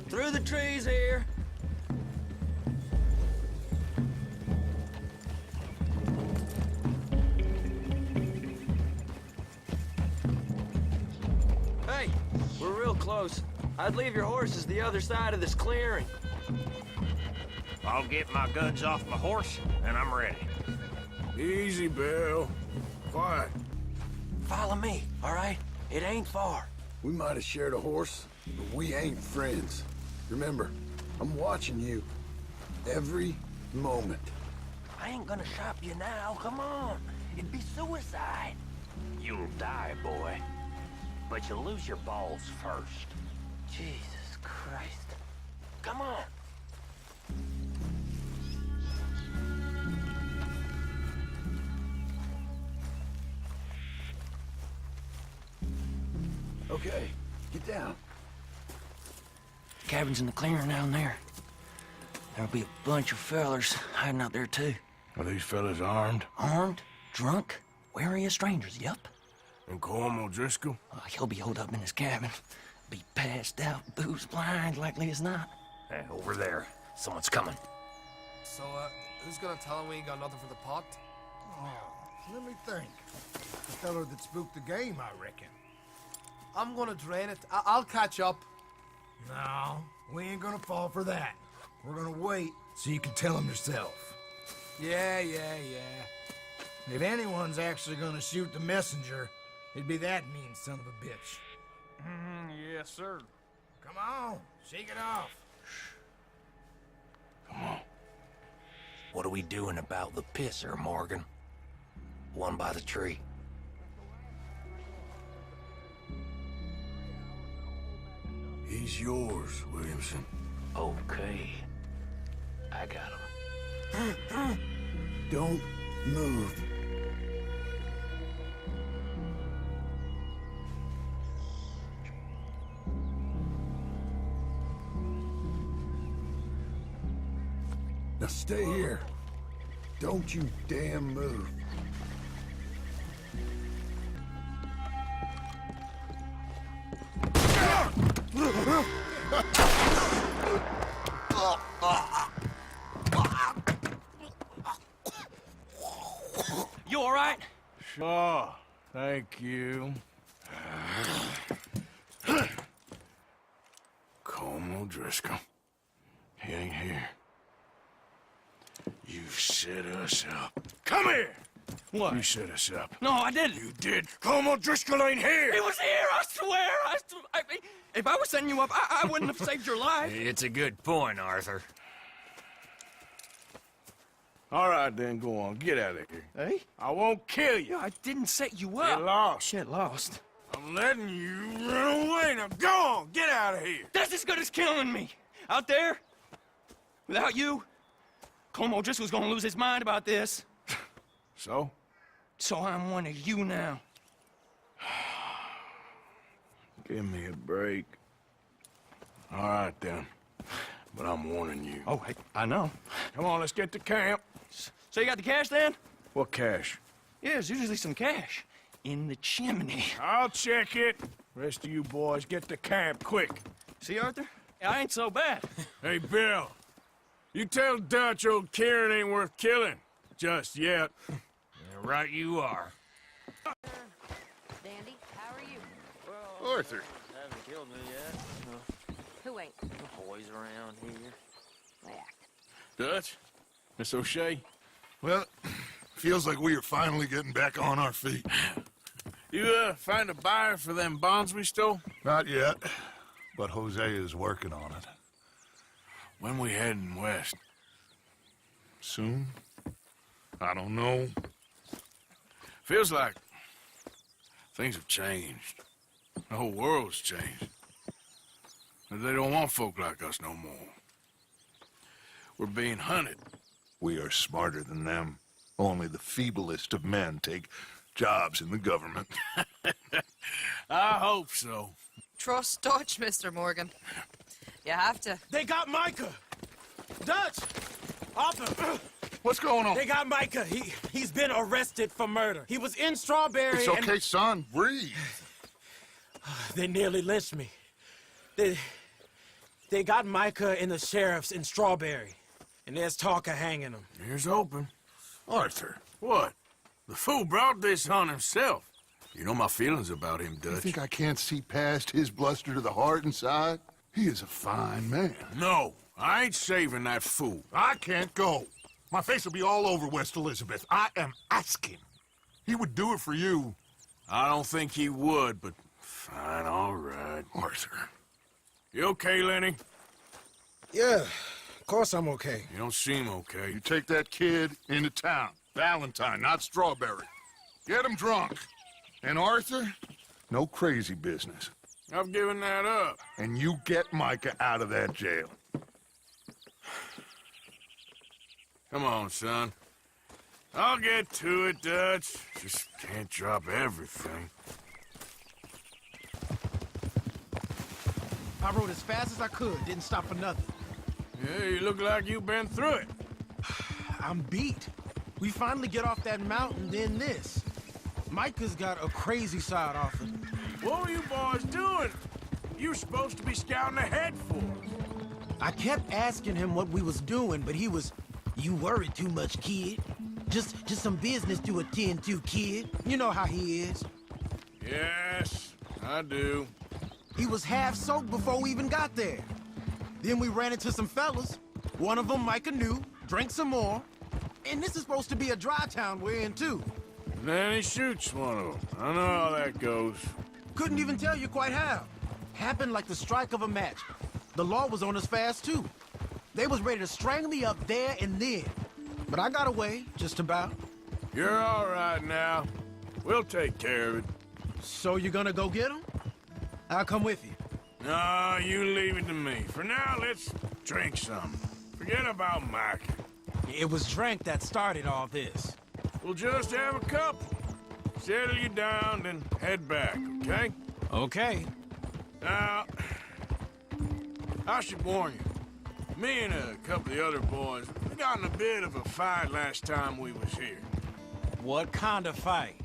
Through the trees here. Hey, we're real close. I'd leave your horses the other side of this clearing. I'll get my guns off my horse, and I'm ready. Easy, Bill. Quiet. Follow me, all right? It ain't far. We might have shared a horse, but we ain't friends. Remember, I'm watching you. Every moment. I ain't gonna shop you now, come on. It'd be suicide. You'll die, boy. But you'll lose your balls first. Jesus Christ. Come on. Okay, get down. Cabin's in the clearing down there. There'll be a bunch of fellers hiding out there, too. Are these fellas armed? Armed? Drunk? Wary of strangers, yup. And Colm O'Driscoll? He'll be holed up in his cabin. Be passed out, booze blind, likely as not. Hey, over there. Someone's coming. So, who's gonna tell him we ain't got nothing for the pot? Oh, let me think. The fellow that spooked the game, I reckon. I'm gonna drain it. I'll catch up. No, we ain't gonna fall for that. We're gonna wait so you can tell him yourself. Yeah. If anyone's actually gonna shoot the messenger, it'd be that mean son of a bitch. Yes, sir. Come on, shake it off. Come on. What are we doing about the pisser, Morgan? One by the tree. He's yours, Williamson. Okay. I got him. Don't move. Now stay here. Don't you damn move. You all right? Sure. Thank you. Colm O'Driscoll. He ain't here. You set us up. Come here! What? You set us up. No, I didn't. You did. Colm O'Driscoll ain't here! He was here, I swear! If I was setting you up, I wouldn't have saved your life. It's a good point, Arthur. All right, then, go on. Get out of here. Hey? I won't kill you. I didn't set you up. Get lost. Get lost. I'm letting you run away. Now go on. Get out of here. That's as good as killing me. Out there, without you, Colm O'Driscoll's gonna lose his mind about this. So? So I'm one of you now. Give me a break. All right, then. But I'm warning you. Oh, I know. Come on, let's get to camp. So you got the cash then? What cash? Yeah, there's usually some cash in the chimney. I'll check it. Rest of you boys, get to camp, quick. See, Arthur? I ain't so bad. Hey, Bill. You tell Dutch old Kieran ain't worth killing. Just yet. Yeah, right you are. Dandy, how are you? Well, Arthur. Haven't killed me yet. Who ain't? The boys around here. Dutch? Miss O'Shea? Well, feels like we are finally getting back on our feet. You, find a buyer for them bonds we stole? Not yet, but Jose is working on it. When we heading west? Soon? I don't know. Feels like things have changed. The whole world's changed. They don't want folk like us no more. We're being hunted. We are smarter than them. Only the feeblest of men take jobs in the government. I hope so. Trust Dutch, Mr. Morgan. You have to. They got Micah! Dutch! Arthur! What's going on? They got Micah. He's been arrested for murder. He was in Strawberry. It's okay, son. Breathe. They nearly lynched me. They got Micah and the sheriffs in Strawberry. And there's talk of hanging him. Here's hoping. Arthur. What? The fool brought this on himself. You know my feelings about him, Dutch. You think I can't see past his bluster to the heart inside? He is a fine man. No, I ain't saving that fool. I can't go. My face will be all over West Elizabeth. I am asking. He would do it for you. I don't think he would, but fine, all right. Arthur. You okay, Lenny? Yeah, of course I'm okay. You don't seem okay. You take that kid into town. Valentine, not Strawberry. Get him drunk. And Arthur, no crazy business. I've given that up. And you get Micah out of that jail. Come on, son. I'll get to it, Dutch. Just can't drop everything. I rode as fast as I could, didn't stop for nothing. Yeah, you look like you've been through it. I'm beat. We finally get off that mountain, then this. Micah's got a crazy side off it. What were you boys doing? You were supposed to be scouting ahead for us. I kept asking him what we was doing, but he was, "You worry too much, kid. Just some business to attend to, kid." You know how he is. Yes, I do. He was half soaked before we even got there. Then we ran into some fellas. One of them Micah knew, drank some more. And this is supposed to be a dry town we're in, too. And then he shoots one of them. I know how that goes. Couldn't even tell you quite how. Happened like the strike of a match. The law was on us fast, too. They was ready to strangle me up there and then. But I got away, just about. You're all right now. We'll take care of it. So you gonna go get him? I'll come with you. No, you leave it to me. For now, let's drink some. Forget about Mike. It was drink that started all this. We'll just have a couple. Settle you down, then head back, okay? Okay. Now, I should warn you. Me and a couple of the other boys, we got in a bit of a fight last time we was here. What kind of fight?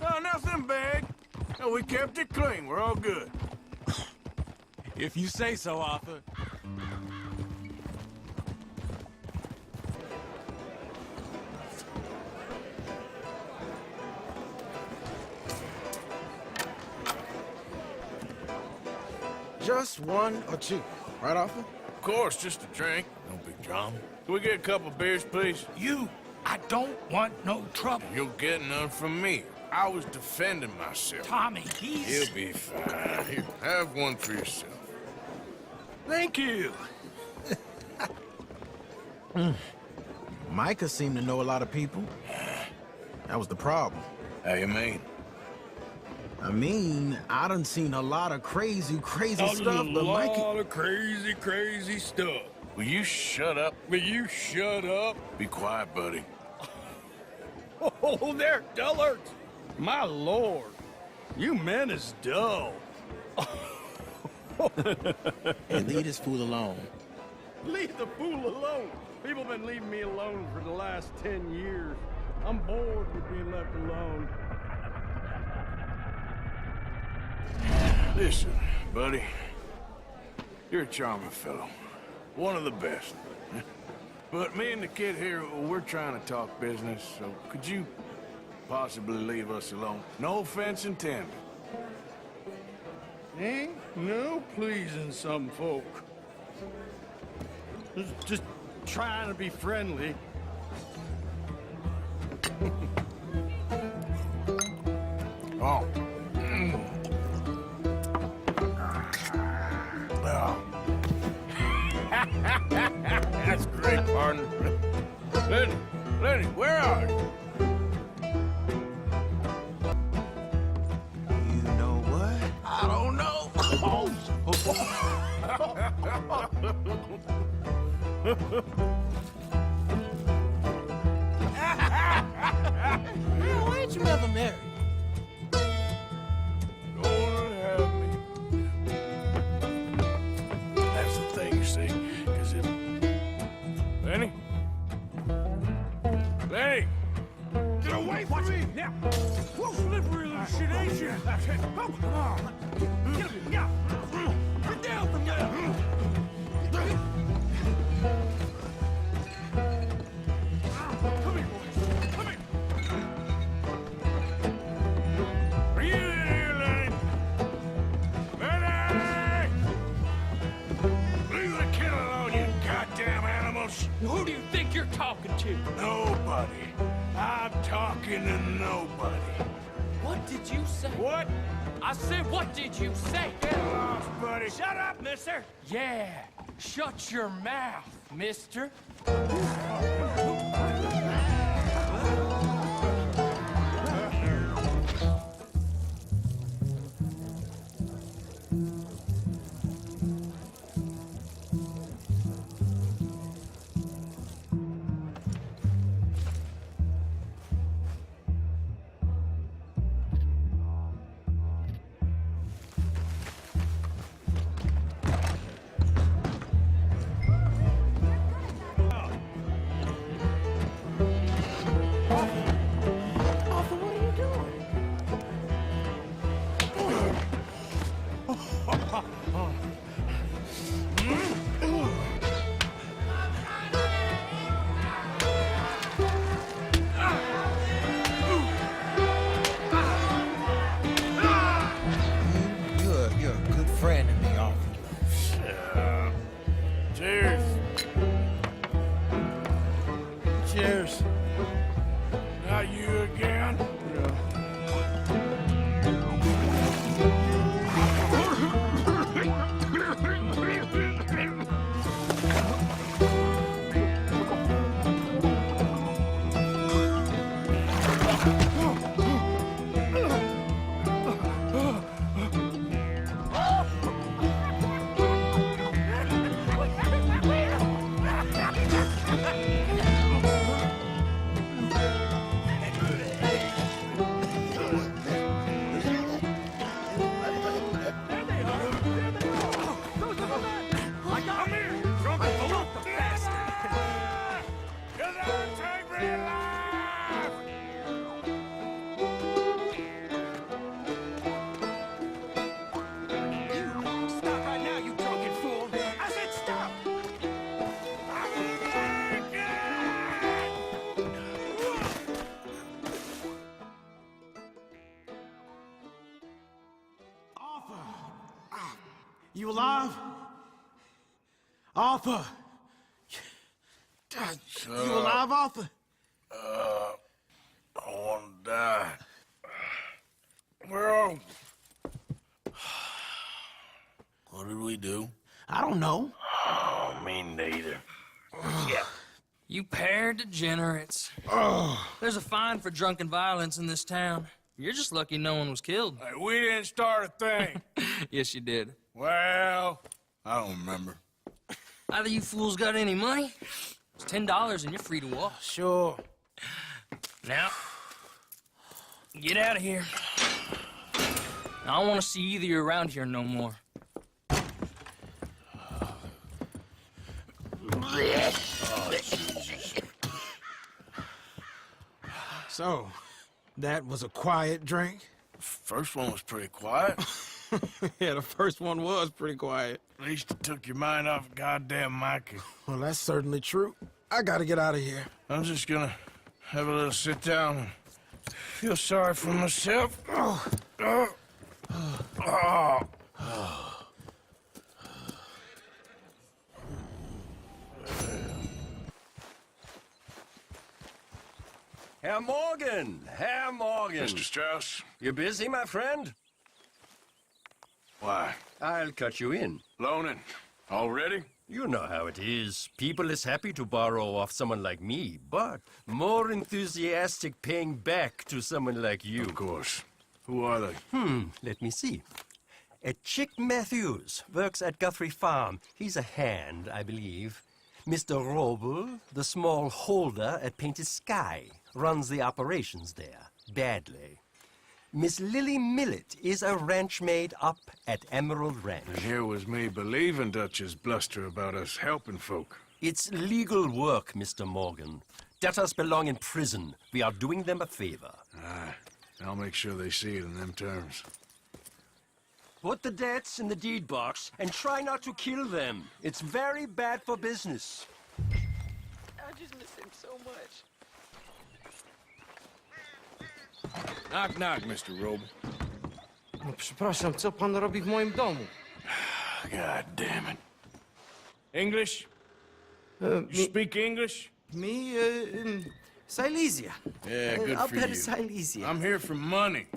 Oh, nothing big. No, we kept it clean. We're all good. If you say so, Arthur. Just one or two, right, Arthur? Of course, just a drink. No big drama. Can we get a couple beers, please? I don't want no trouble. You'll get none from me. I was defending myself. Tommy, he's... He'll be fine. Here, have one for yourself. Thank you. Micah seemed to know a lot of people. That was the problem. How you mean? I mean, I done seen a lot of crazy stuff, but Micah... A lot of crazy stuff. Will you shut up? Will you shut up? Be quiet, buddy. Oh, they're dullards. My lord, you men is dull. Hey, leave this fool alone. Leave the fool alone. People been leaving me alone for the last 10 years. I'm bored with being left alone. Listen, buddy. You're a charming fellow. One of the best. But me and the kid here, we're trying to talk business, so could you possibly leave us alone? No offense intended. Ain't no pleasing some folk. Just trying to be friendly. Oh, morning. Lenny, where are you? You know what? I don't know. Yeah, why ain't you ever married? Gonna have me. That's the thing, you see, because if... Lenny? Lenny! Get away from me! Now! Whoa, slippery little shit, ain't you? Come on! Get down from there! Come here, boys. Come here. Are you in here, Lenny? Lenny! Leave the kid alone, you goddamn animals! Who do you think you're talking to? Nobody. I'm talking to nobody. What did you say? What? I said, what did you say? Get lost, buddy. Shut up, mister! Yeah, shut your mouth, mister. You're a good friend in the office. Cheers. Cheers. Not you again? You alive? Arthur! You alive, Arthur? I want to die. Well, what did we do? I don't know. Oh, me neither. Yeah. You pair degenerates. There's a fine for drunken violence in this town. You're just lucky no one was killed. Hey, we didn't start a thing. Yes, you did. Well, I don't remember. Either you fools got any money, it's $10 and you're free to walk. Sure. Now, get out of here. I don't want to see either of you around here no more. So, that was a quiet drink? First one was pretty quiet. Yeah, the first one was pretty quiet. At least it took your mind off goddamn Mikey. Well, that's certainly true. I gotta get out of here. I'm just gonna have a little sit down and feel sorry for myself. Herr Morgan! Herr Morgan! Mr. Strauss? You busy, my friend? Why? I'll cut you in. Loaning. Already? You know how it is. People is happy to borrow off someone like me, but more enthusiastic paying back to someone like you. Of course. Who are they? Let me see. Chick Matthews works at Guthrie Farm. He's a hand, I believe. Mr. Roble, the small holder at Painted Sky, runs the operations there, badly. Miss Lily Millet is a ranch maid up at Emerald Ranch. And here was me believing Dutch's bluster about us helping folk. It's legal work, Mr. Morgan. Debtors belong in prison. We are doing them a favor. Aye. I'll make sure they see it in them terms. Put the debts in the deed box and try not to kill them. It's very bad for business. I just miss him so much. Knock, knock, Mr. Roble. No, przepraszam, co pan robi w moim domu? God damn it. English? You speak English? Me, Silesia. Yeah, good for Upper you. Silesia. I'm here for money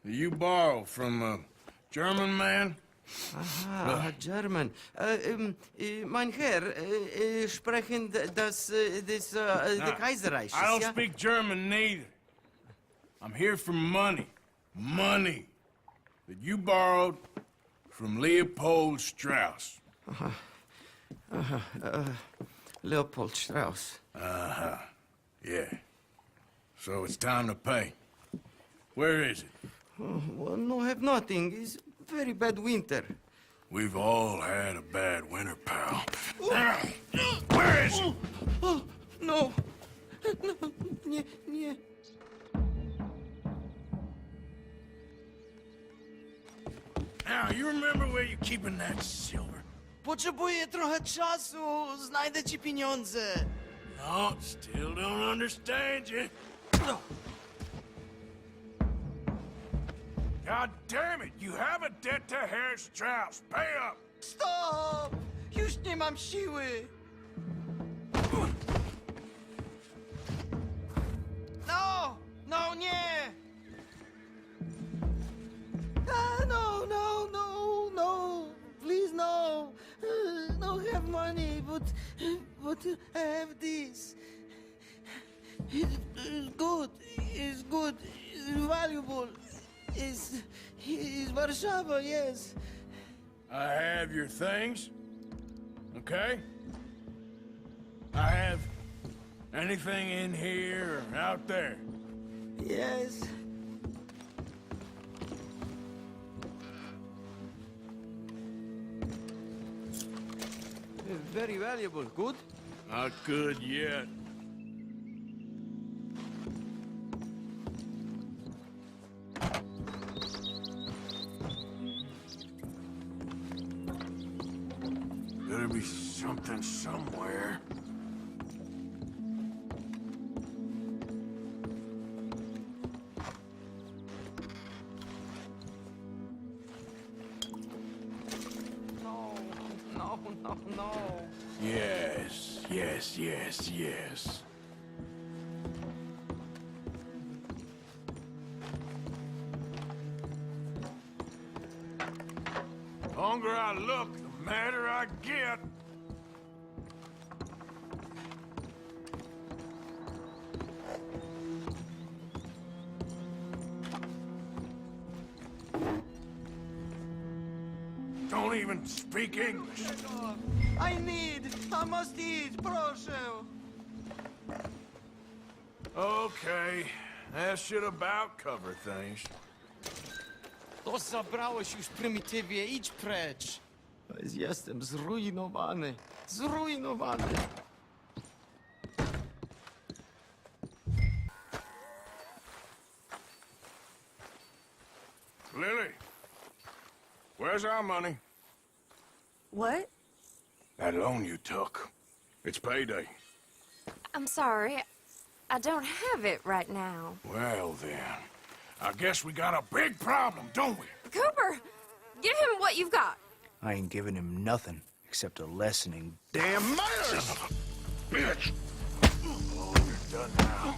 that you borrow from a German man. Aha, German. Mein Herr, sprechen the Kaiserreich. I don't speak German neither. I'm here for money. Money that you borrowed from Leopold Strauss. Leopold Strauss. Uh-huh. Yeah. So it's time to pay. Where is it? Oh, well, no, have nothing. It's very bad winter. We've all had a bad winter, pal. Where is it? Oh, no. No, nie, nie. Now, you remember where you're keeping that silver? Potrzebuję trochę czasu. Znajdę ci pieniądze. No, still don't understand you. God damn it! You have a debt to Herr Strauss. Pay up! Stop! Już nie mam siły. No! No, nie! No, no, no, no. Please, no. No have money, but I have this. It's good. It's good. It's valuable. It's Warszawa, yes. I have your things, okay? I have anything in here or out there. Yes. Very valuable. Good? Not good yet. Better be something somewhere. No. Yes, yes, yes, yes. The longer I look, the madder I get. Don't even speak English. I must eat, proszę. Okay, that should about cover things. To zabrałeś już prymitywie, idź precz. Jestem zrujnowany. Zrujnowany. Lily, where's our money? What? That loan you took. It's payday. I'm sorry. I don't have it right now. Well, then. I guess we got a big problem, don't we? Cooper, give him what you've got. I ain't giving him nothing except a lessening. Damn murder! Son of a bitch! Oh, you're done now.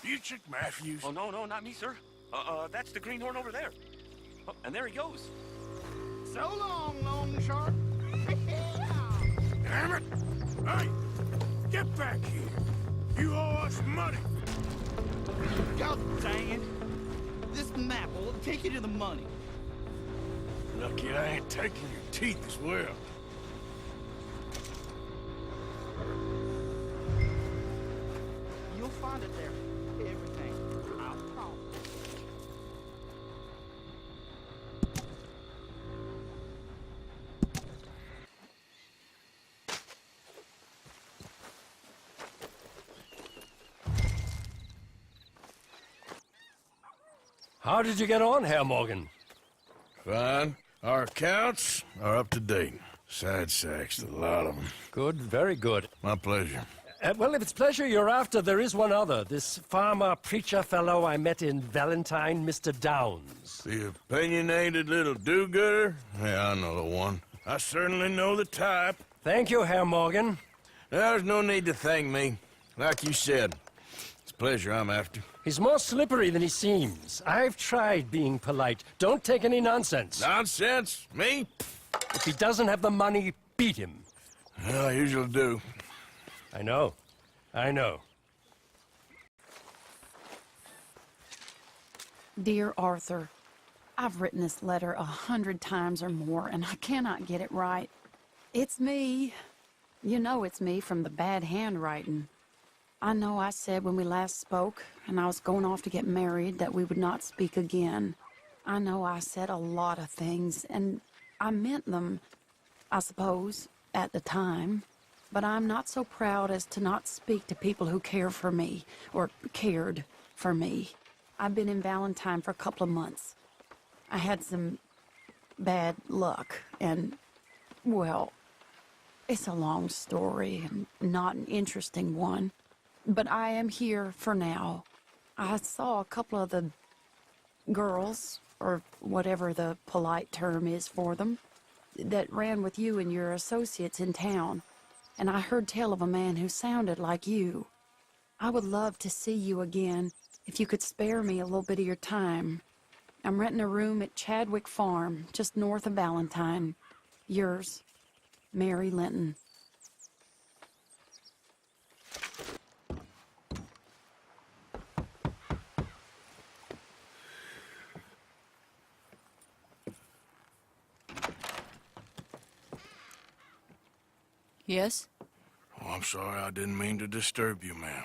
You Chick Matthews? Oh, no, not me, sir. That's the greenhorn over there. Oh, and there he goes. So long, Long Shark. Damn it! Hey, get back here. You owe us money. God dang it. This map will take you to the money. Lucky I ain't taking your teeth as well. You'll find it there. Everything. I promise. How did you get on, Herr Morgan? Fine. Our accounts are up to date. Sad sacks, a lot of them. Good, very good. My pleasure. Well, if it's pleasure you're after, there is one other. This farmer preacher fellow I met in Valentine, Mr. Downs. The opinionated little do-gooder? Yeah, I know the one. I certainly know the type. Thank you, Herr Morgan. There's no need to thank me. Like you said, it's pleasure I'm after. He's more slippery than he seems. I've tried being polite. Don't take any nonsense. Nonsense? Me? If he doesn't have the money, beat him. Well, I usually do. I know. Dear Arthur, I've written this letter 100 times or more, and I cannot get it right. It's me. You know it's me from the bad handwriting. I know I said when we last spoke, and I was going off to get married, that we would not speak again. I know I said a lot of things, and I meant them, I suppose, at the time. But I'm not so proud as to not speak to people who care for me, or cared for me. I've been in Valentine for a couple of months. I had some bad luck, and, well, it's a long story and not an interesting one. But I am here for now. I saw a couple of the girls, or whatever the polite term is for them, that ran with you and your associates in town. And I heard tell of a man who sounded like you. I would love to see you again, if you could spare me a little bit of your time. I'm renting a room at Chadwick Farm, just north of Valentine. Yours, Mary Linton. Yes? Oh, I'm sorry, I didn't mean to disturb you, ma'am.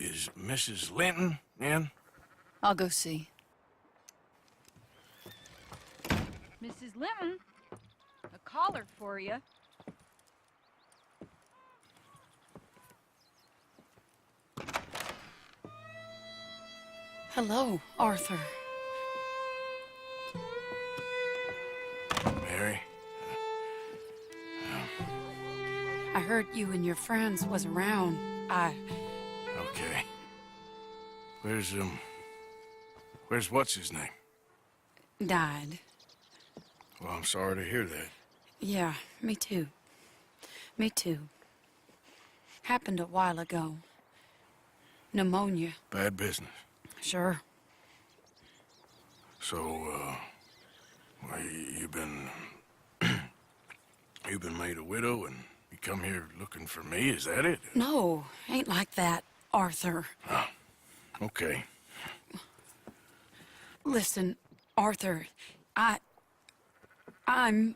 Is Mrs. Linton in? I'll go see. Mrs. Linton, a caller for you. Hello, Arthur. Mary? I heard you and your friends was around. Okay. Where's what's-his-name? Died. Well, I'm sorry to hear that. Yeah, me too. Me too. Happened a while ago. Pneumonia. Bad business. Sure. So, well, you've been made a widow and you come here looking for me, is that it? No, ain't like that, Arthur. Oh, okay. Listen, Arthur, I'm...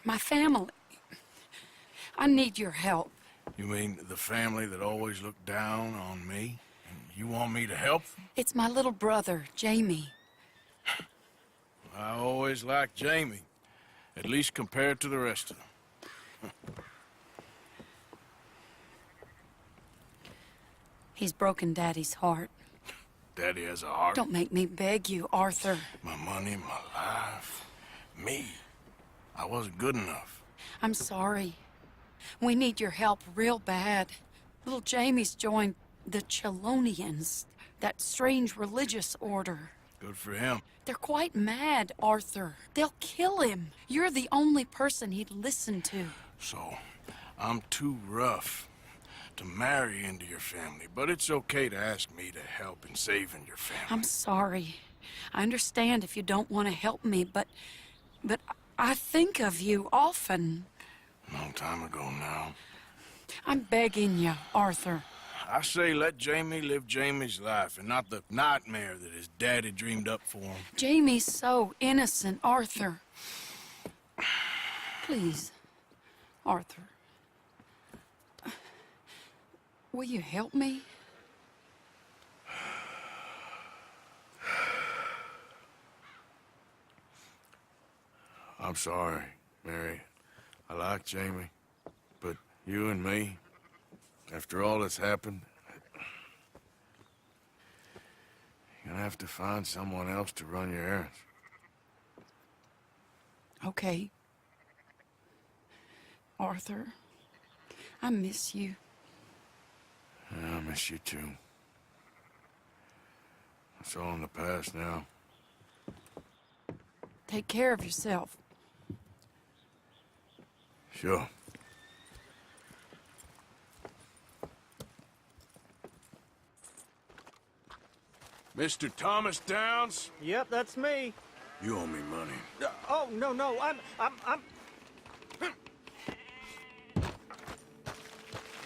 my family. I need your help. You mean the family that always looked down on me? And you want me to help them? It's my little brother, Jamie. I always liked Jamie, at least compared to the rest of them. He's broken Daddy's heart. Daddy has a heart. Don't make me beg you, Arthur. My money, my life, me. I wasn't good enough. I'm sorry. We need your help real bad. Little Jamie's joined the Chelonians, that strange religious order. Good for him. They're quite mad, Arthur. They'll kill him. You're the only person he'd listen to. So, I'm too rough to marry into your family, but it's okay to ask me to help in saving your family. I'm sorry. I understand if you don't want to help me, but I think of you often. Long time ago now. I'm begging you, Arthur. I say let Jamie live Jamie's life and not the nightmare that his daddy dreamed up for him. Jamie's so innocent, Arthur. Please, Arthur. Will you help me? I'm sorry, Mary. I like Jamie, but you and me, after all that's happened, you're gonna have to find someone else to run your errands. Okay. Arthur, I miss you. Yeah, I miss you too. It's all in the past now. Take care of yourself. Sure. Mr. Thomas Downs? Yep, that's me. You owe me money. Oh, no, I'm...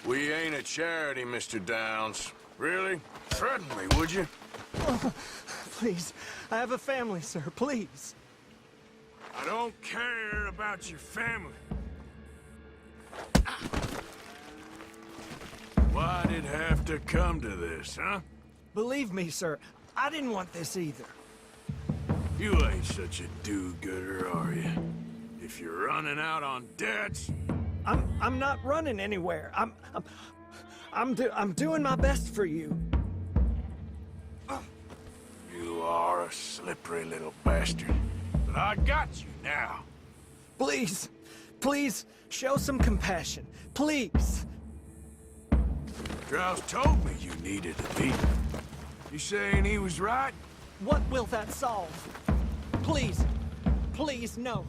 We ain't a charity, Mr. Downs. Really? Threaten me, would you? Oh, please, I have a family, sir, please. I don't care about your family. Why'd it have to come to this, huh? Believe me, sir, I didn't want this either. You ain't such a do-gooder, are you? If you're running out on debts... I'm not running anywhere. I'm doing my best for you. You are a slippery little bastard. But I got you now. Please, please, show some compassion. Please. Strauss told me you needed a beat. You saying he was right? What will that solve? Please, please, no.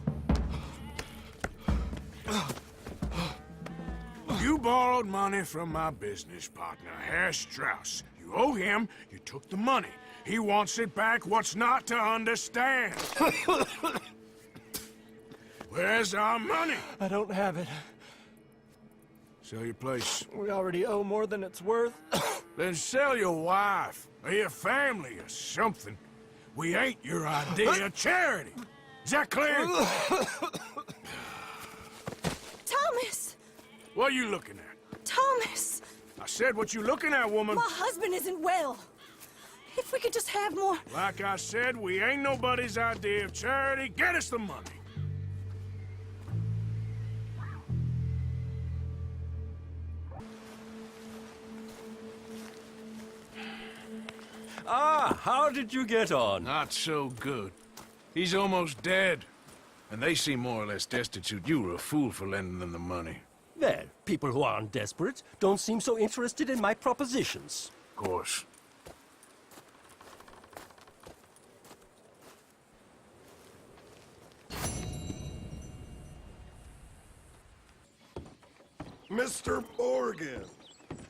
You borrowed money from my business partner, Herr Strauss. You owe him, you took the money. He wants it back, what's not to understand? Where's our money? I don't have it. Sell your place. We already owe more than it's worth. Then sell your wife, or your family, or something. We ain't your idea of charity. Is that clear? Thomas! What are you looking at? Thomas! I said what you looking at, woman. My husband isn't well. If we could just have more... Like I said, we ain't nobody's idea of charity. Get us the money. Ah, how did you get on? Not so good. He's almost dead. And they seem more or less destitute. You were a fool for lending them the money. Well, people who aren't desperate don't seem so interested in my propositions. Of course. Mr. Morgan,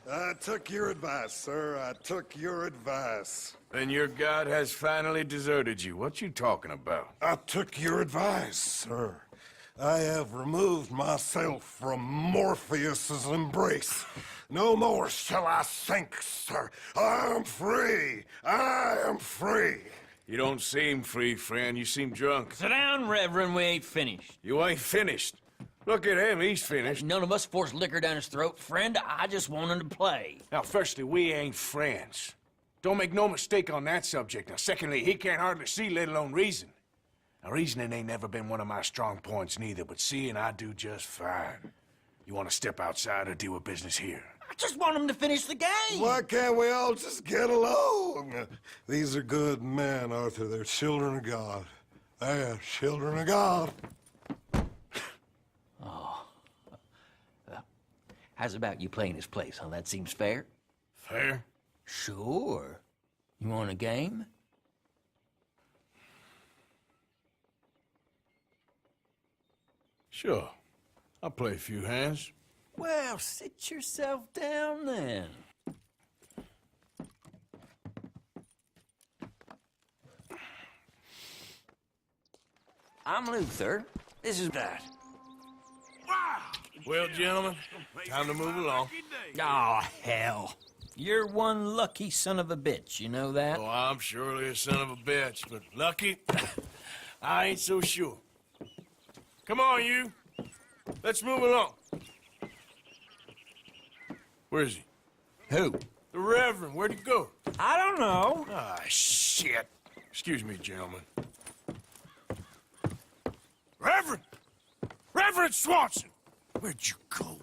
I took your advice, sir. I took your advice. Then your god has finally deserted you. What you talking about? I took your advice, sir. I have removed myself from Morpheus's embrace. No more shall I sink, sir. I am free. I am free. You don't seem free, friend. You seem drunk. Sit down, Reverend. We ain't finished. You ain't finished. Look at him. He's finished. None of us forced liquor down his throat, friend. I just want him to play. Now, firstly, we ain't friends. Don't make no mistake on that subject. Now, secondly, he can't hardly see, let alone reason. Now, reasoning ain't never been one of my strong points neither, but seeing I do just fine. You want to step outside or deal with business here? I just want him to finish the game. Why can't we all just get along? These are good men, Arthur. They're children of God. They're children of God. Oh. How's about you playing his place, huh? That seems fair? Fair? Sure. You want a game? Sure. I'll play a few hands. Well, sit yourself down then. I'm Luther. This is Dad. Well, gentlemen, time to move along. Oh, hell. You're one lucky son of a bitch, you know that? Oh, I'm surely a son of a bitch, but lucky? I ain't so sure. Come on, you. Let's move along. Where is he? Who? The Reverend. Where'd he go? I don't know. Ah, shit. Excuse me, gentlemen. Reverend! Reverend Swanson! Where'd you go?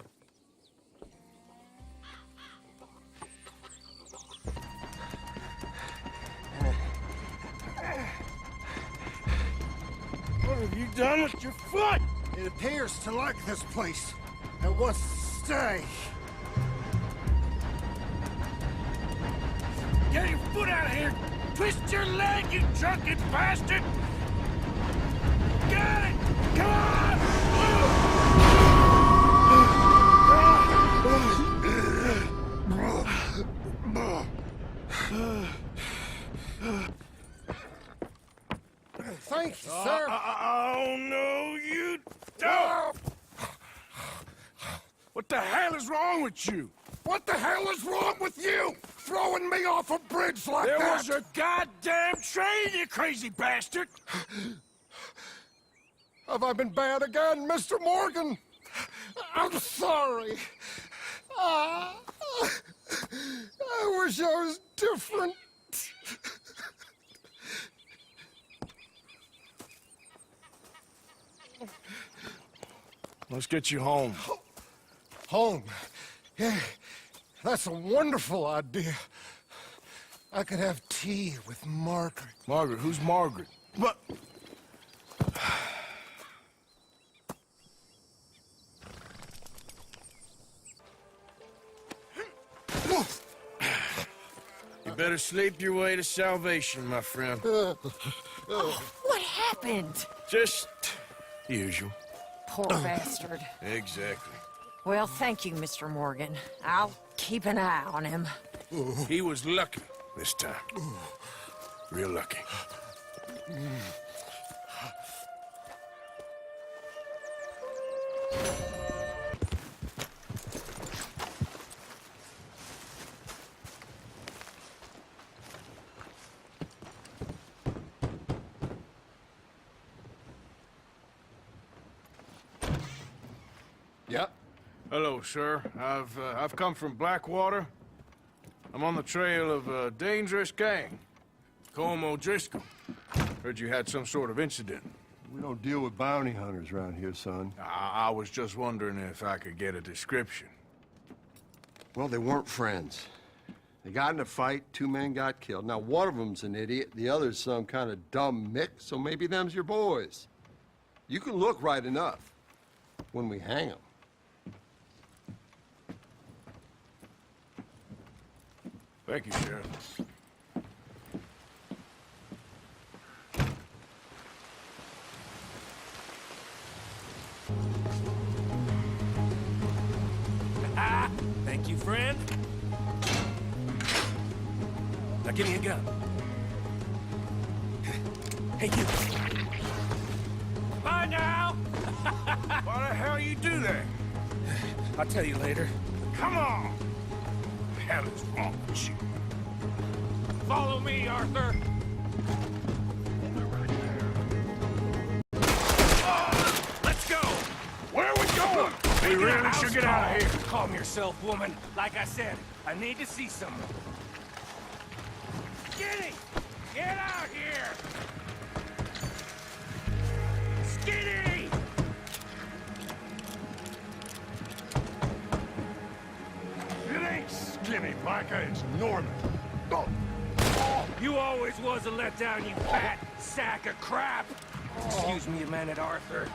What have you done with your foot? It appears to like this place. It wants to stay. Get your foot out of here! Twist your leg, you drunken bastard! Get it! Come on! Thank you, sir. Oh, no, you don't! What the hell is wrong with you? What the hell is wrong with you? Throwing me off a bridge like that? There was a goddamn train, you crazy bastard! Have I been bad again, Mr. Morgan? I'm sorry. I wish I was different. Let's get you home. Home? Yeah, that's a wonderful idea. I could have tea with Margaret. Margaret? Who's Margaret? What? You better sleep your way to salvation, my friend. What happened? Just the usual. Poor bastard. Exactly. Well, thank you, Mr. Morgan. I'll keep an eye on him. He was lucky this time. Real lucky. Yep. Hello, sir. I've come from Blackwater. I'm on the trail of a dangerous gang. Colm O'Driscoll. Heard you had some sort of incident. We don't deal with bounty hunters around here, son. I was just wondering if I could get a description. Well, they weren't friends. They got in a fight, 2 men got killed. Now, one of them's an idiot, the other's some kind of dumb mick, so maybe them's your boys. You can look right enough when we hang them. Thank you, Sheriff. Thank you, friend. Now give me a gun. Hey, you. Bye now! Why the hell you do that? I'll tell you later. Come on! What the hell is wrong with you? Follow me, Arthur. Let's go! Where are we going? We really should get out of here. Calm yourself, woman. Like I said, I need to see someone. Skinny! Get out here! Skinny! It ain't Skinny, Micah. It's Norman. Oh. You always was a letdown, you fat sack of crap! Excuse me a minute, Arthur.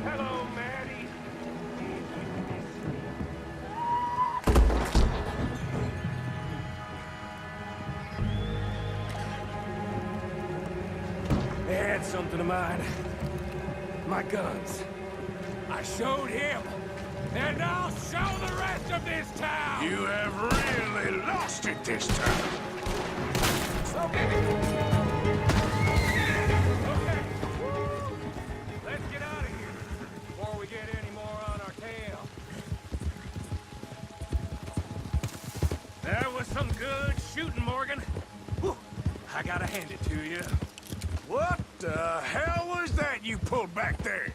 Hello, Maddie. They had something of mine. my guns. I showed him, and I'll show the rest of this town! You have really lost it this time. Okay. Let's get out of here before we get any more on our tail. That was some good shooting, Morgan. Whew. I gotta hand it to you. What the hell was that you pulled back there?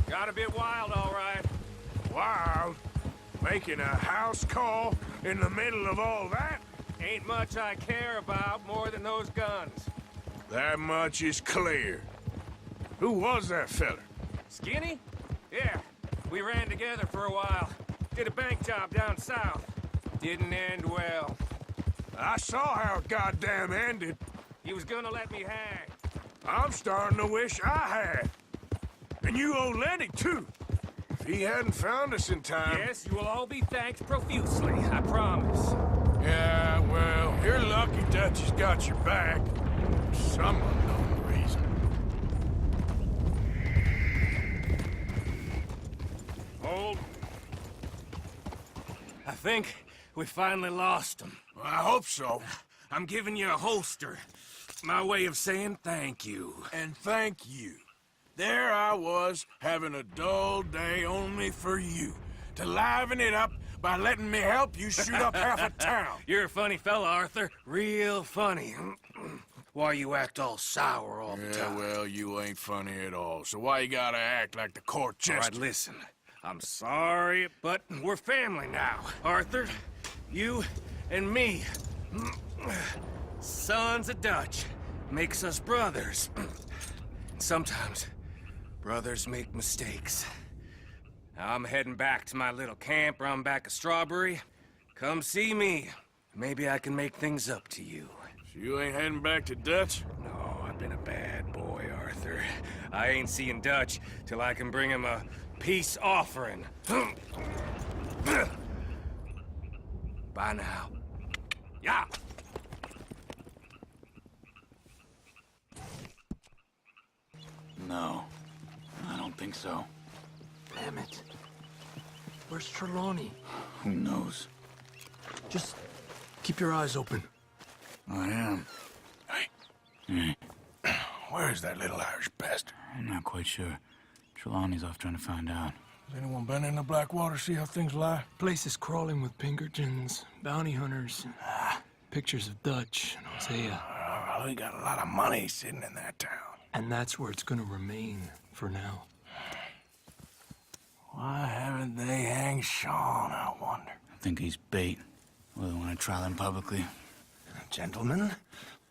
Got a bit wild, all right. Wild? Making a house call in the middle of all that? Ain't much I care about more than those guns. That much is clear. Who was that feller? Skinny? Yeah, we ran together for a while. Did a bank job down south. Didn't end well. I saw how it goddamn ended. He was gonna let me hang. I'm starting to wish I had. And you owe Lenny, too. If he hadn't found us in time... Yes, you will all be thanked profusely, I promise. Yeah, well, you're lucky Dutch has got your back. For some unknown reason. Hold. I think we finally lost him. Well, I hope so. I'm giving you a holster. My way of saying thank you. And thank you. There I was, having a dull day only for you. To liven it up by letting me help you shoot up half a town. You're a funny fella, Arthur. Real funny. Why you act all sour all the time? Yeah, well, you ain't funny at all. So why you gotta act like the court jester? All right, listen. I'm sorry, but we're family now. Arthur, you and me. Sons of Dutch. Makes us brothers. Sometimes, brothers make mistakes. I'm heading back to my little camp around back of Strawberry. Come see me. Maybe I can make things up to you. So you ain't heading back to Dutch? No, I've been a bad boy, Arthur. I ain't seeing Dutch till I can bring him a peace offering. Bye now. Yeah. No, I don't think so. Damn it. Where's Trelawney? Who knows? Just keep your eyes open. I am. Hey. Where's that little Irish bastard? I'm not quite sure. Trelawney's off trying to find out. Has anyone been in the Blackwater, see how things lie? Place is crawling with Pinkertons, bounty hunters, pictures of Dutch and Hosea. We got a lot of money sitting in that town. And that's where it's gonna remain for now. Why haven't they hanged Sean, I wonder? I think he's bait. Well, they want to trial him publicly. Gentlemen,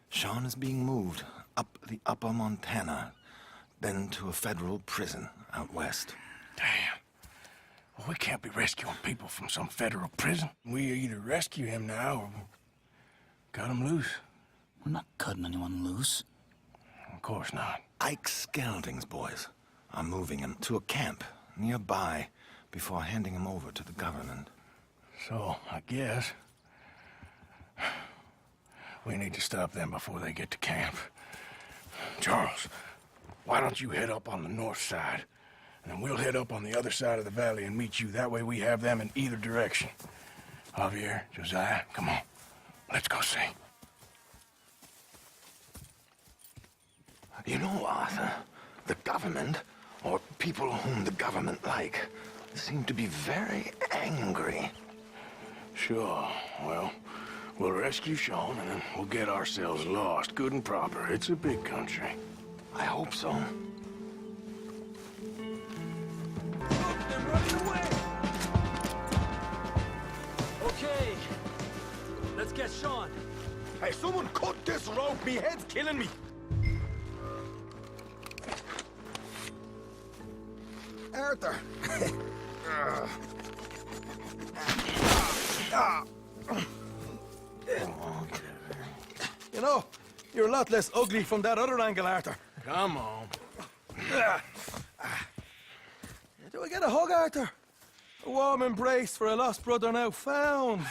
Sean is being moved up the upper Montana, then to a federal prison out west. Damn. Well, we can't be rescuing people from some federal prison. We either rescue him now or cut him loose. We're not cutting anyone loose. Of course not. Ike Skelding's boys are moving him to a camp nearby before handing him over to the government. So, I guess we need to stop them before they get to camp. Charles, why don't you head up on the north side, and then we'll head up on the other side of the valley and meet you. That way we have them in either direction. Javier, Josiah, come on. Let's go see. You know, Arthur, the government, or people whom the government like, seem to be very angry. Sure. Well, we'll rescue Sean, and then we'll get ourselves lost, good and proper. It's a big country. I hope so. Okay, let's get Sean. Hey, someone cut this rope! Me head's killing me! Arthur! You know, you're a lot less ugly from that other angle, Arthur. Come on. Do I get a hug, Arthur? A warm embrace for a lost brother now found.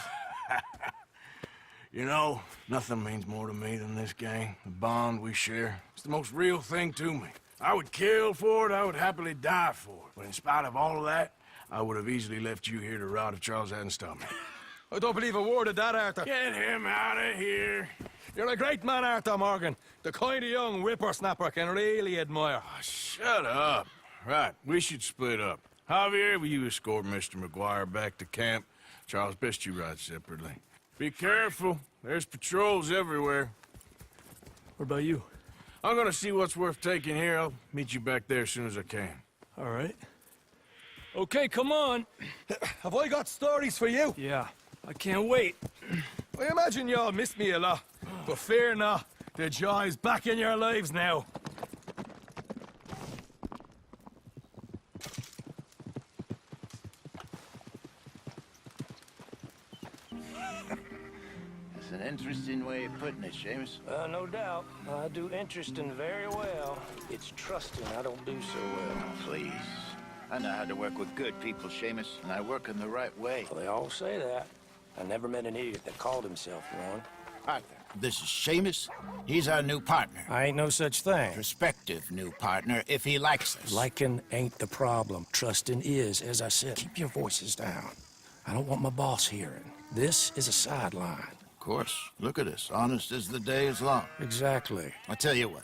You know, nothing means more to me than this gang. The bond we share. It's the most real thing to me. I would kill for it, I would happily die for it. But in spite of all of that, I would have easily left you here to rot if Charles hadn't stopped me. I don't believe a word of that, Arthur. Get him out of here. You're a great man, Arthur Morgan. The kind of young whippersnapper can really admire. Oh, shut up. Right, we should split up. Javier, will you escort Mr. McGuire back to camp? Charles, best you ride separately. Be careful. There's patrols everywhere. What about you? I'm gonna see what's worth taking here. I'll meet you back there as soon as I can. All right. Okay, come on. Have I got stories for you? Yeah, I can't wait. I imagine y'all missed me a lot, but fear not, the joy's back in your lives now. That's an interesting way of putting it, Seamus. No doubt. I do interesting very well. It's trusting I don't do so well. Please. I know how to work with good people, Seamus, and I work in the right way. Well, they all say that. I never met an idiot that called himself one. Arthur, this is Seamus. He's our new partner. I ain't no such thing. Prospective new partner, if he likes us. Liking ain't the problem. Trusting is. As I said, keep your voices down. I don't want my boss hearing. This is a sideline. Of course. Look at us. Honest as the day is long. Exactly. I tell you what.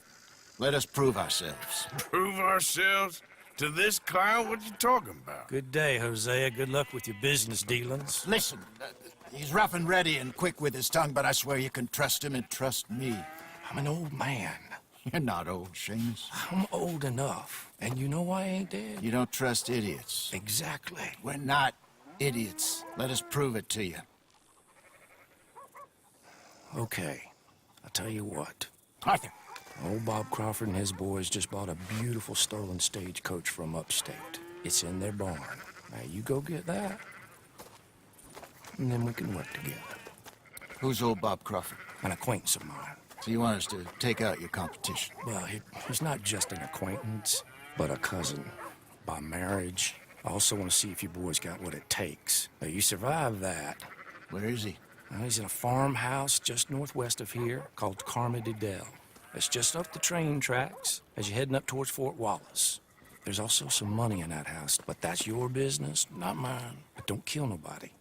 Let us prove ourselves. Prove ourselves? To this clown? What you talking about? Good day, Hosea. Good luck with your business dealings. Listen, he's rough and ready and quick with his tongue, but I swear you can trust him and trust me. I'm an old man. You're not old, Seamus. I'm old enough. And you know I ain't dead. You don't trust idiots. Exactly. We're not idiots. Let us prove it to you. Okay. I'll tell you what. Arthur. Old Bob Crawford and his boys just bought a beautiful stolen stagecoach from upstate. It's in their barn. Now you go get that, and then we can work together. Who's old Bob Crawford? An acquaintance of mine. So you want us to take out your competition? Well, he's not just an acquaintance, but a cousin. By marriage. I also want to see if you boys got what it takes. Now, you survive that. Where is he? Well, he's in a farmhouse just northwest of here called Carmody Dell. It's just up the train tracks as you're heading up towards Fort Wallace. There's also some money in that house, but that's your business, not mine. But don't kill nobody.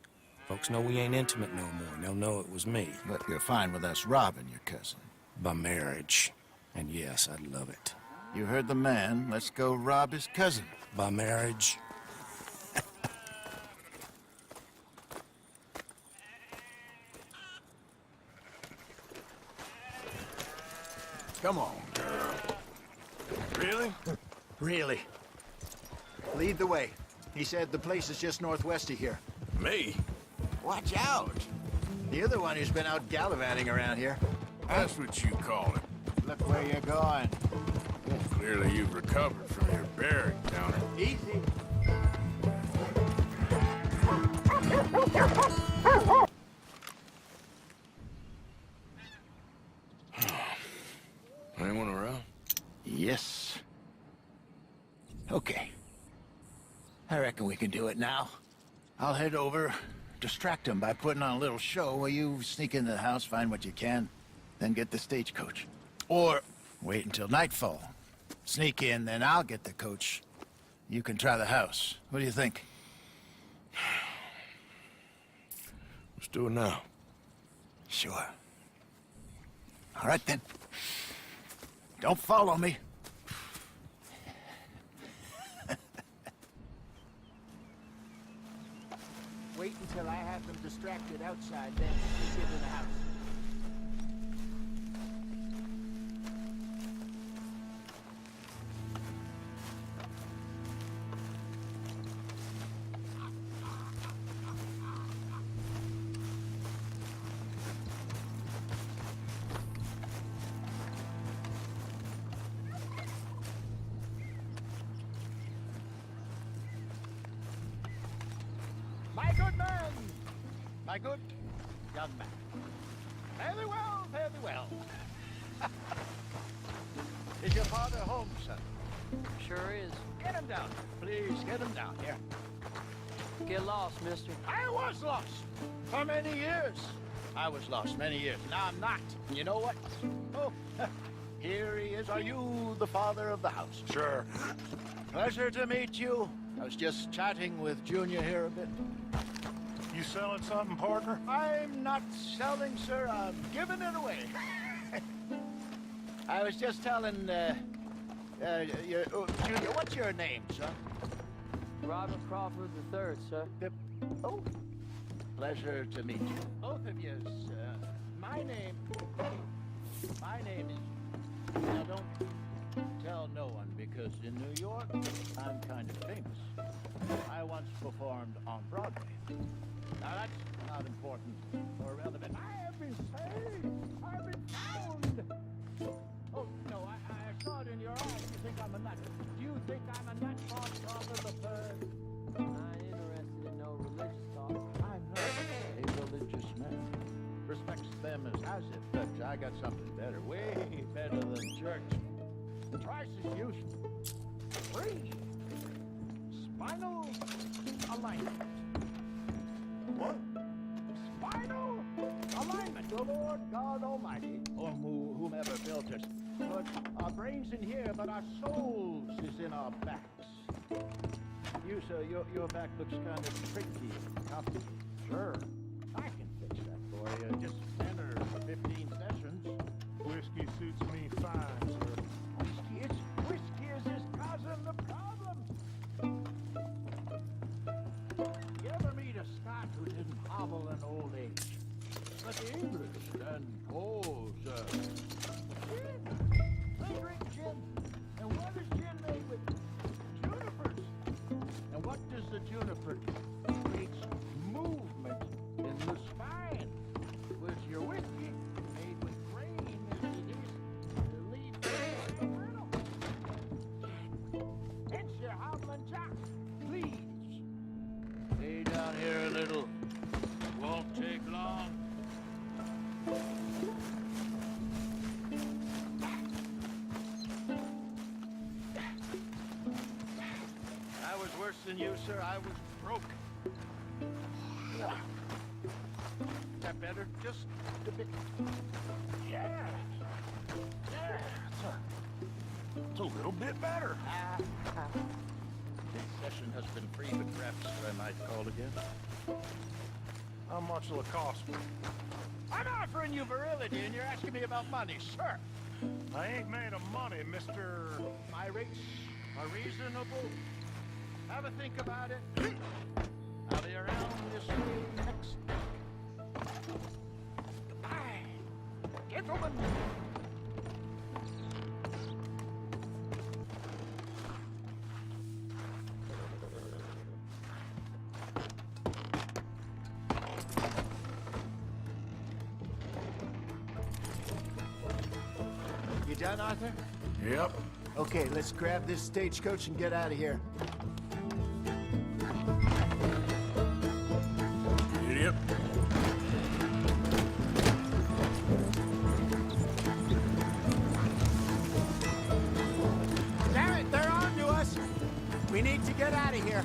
Folks know we ain't intimate no more, and they'll know it was me. But you're fine with us robbing your cousin. By marriage. And yes, I'd love it. You heard the man. Let's go rob his cousin. By marriage. Come on, girl. Really? Really. Lead the way. He said the place is just northwest of here. Me? Watch out. You're the one who's been out gallivanting around here. That's what you call it. Look where you're going. Well, clearly you've recovered from your bear encounter. Easy. Anyone around? Yes. Okay. I reckon we can do it now. I'll head over, distract him by putting on a little show while you sneak into the house, find what you can, then get the stagecoach. Or wait until nightfall. Sneak in, then I'll get the coach. You can try the house. What do you think? Let's do it now. Sure. All right, then. Don't follow me. Wait until I have them distracted outside, then sneak into the house. My good man! My good young man. Very well, very well. Is your father home, son? Sure is. Get him down. Please, get him down here. Get lost, mister. I was lost for many years. I was lost many years. Now I'm not. And you know what? Oh, Here he is. Are you the father of the house? Sure. Pleasure to meet you. I was just chatting with Junior here a bit. You selling something, partner? I'm not selling, sir. I'm giving it away. I was just telling, Junior, what's your name, son? Robert Crawford III, sir. Oh, pleasure to meet you. Both of you, my name is... Now, don't tell no one, because in New York, I'm kind of famous. I once performed on Broadway. Now, that's not important or relevant. I have been saved! I've been found! Oh, no, I saw it in your eyes. You think I'm a nut. Do you think I'm a nut, Bob Crawford the third? I ain't interested in no religious talk. I'm not a religious man. Respects them as has it, but I got something better, way better than church. Twice as useful. Free. Spinal alignment. What? Spinal alignment. The Lord God Almighty, or whomever built us, put our brains in here, but our souls is in our backs. You, sir, your back looks kind of tricky, complicated. Sure. I can fix that for you. Just 10 or 15 sessions. Whiskey suits me fine, sir. Whiskey is his causing the problem. You ever meet a Scot who didn't hobble in old age? But the English and Poles, gin. They drink gin. And what is gin made with? Junipers. And what does the juniper do? Creates movement in the spine. Whereas your whiskey, made with grain as it is, the lead is brittle. Hence your hobbling jock. Please. Lay down here a little. Won't take long. I was worse than you, sir. I was broke. Is that better? Just a bit. Yeah. Yeah. It's a little bit better. This session has been free, but perhaps I might call again. How much will it cost me? I'm offering you virility, and you're asking me about money, sir. I ain't made of money, Mr. My rates are reasonable. Have a think about it. I'll be around this way next week. Goodbye, gentlemen. You done, Arthur? Yep. Okay, let's grab this stagecoach and get out of here. Yep. Damn it, they're on to us. We need to get out of here.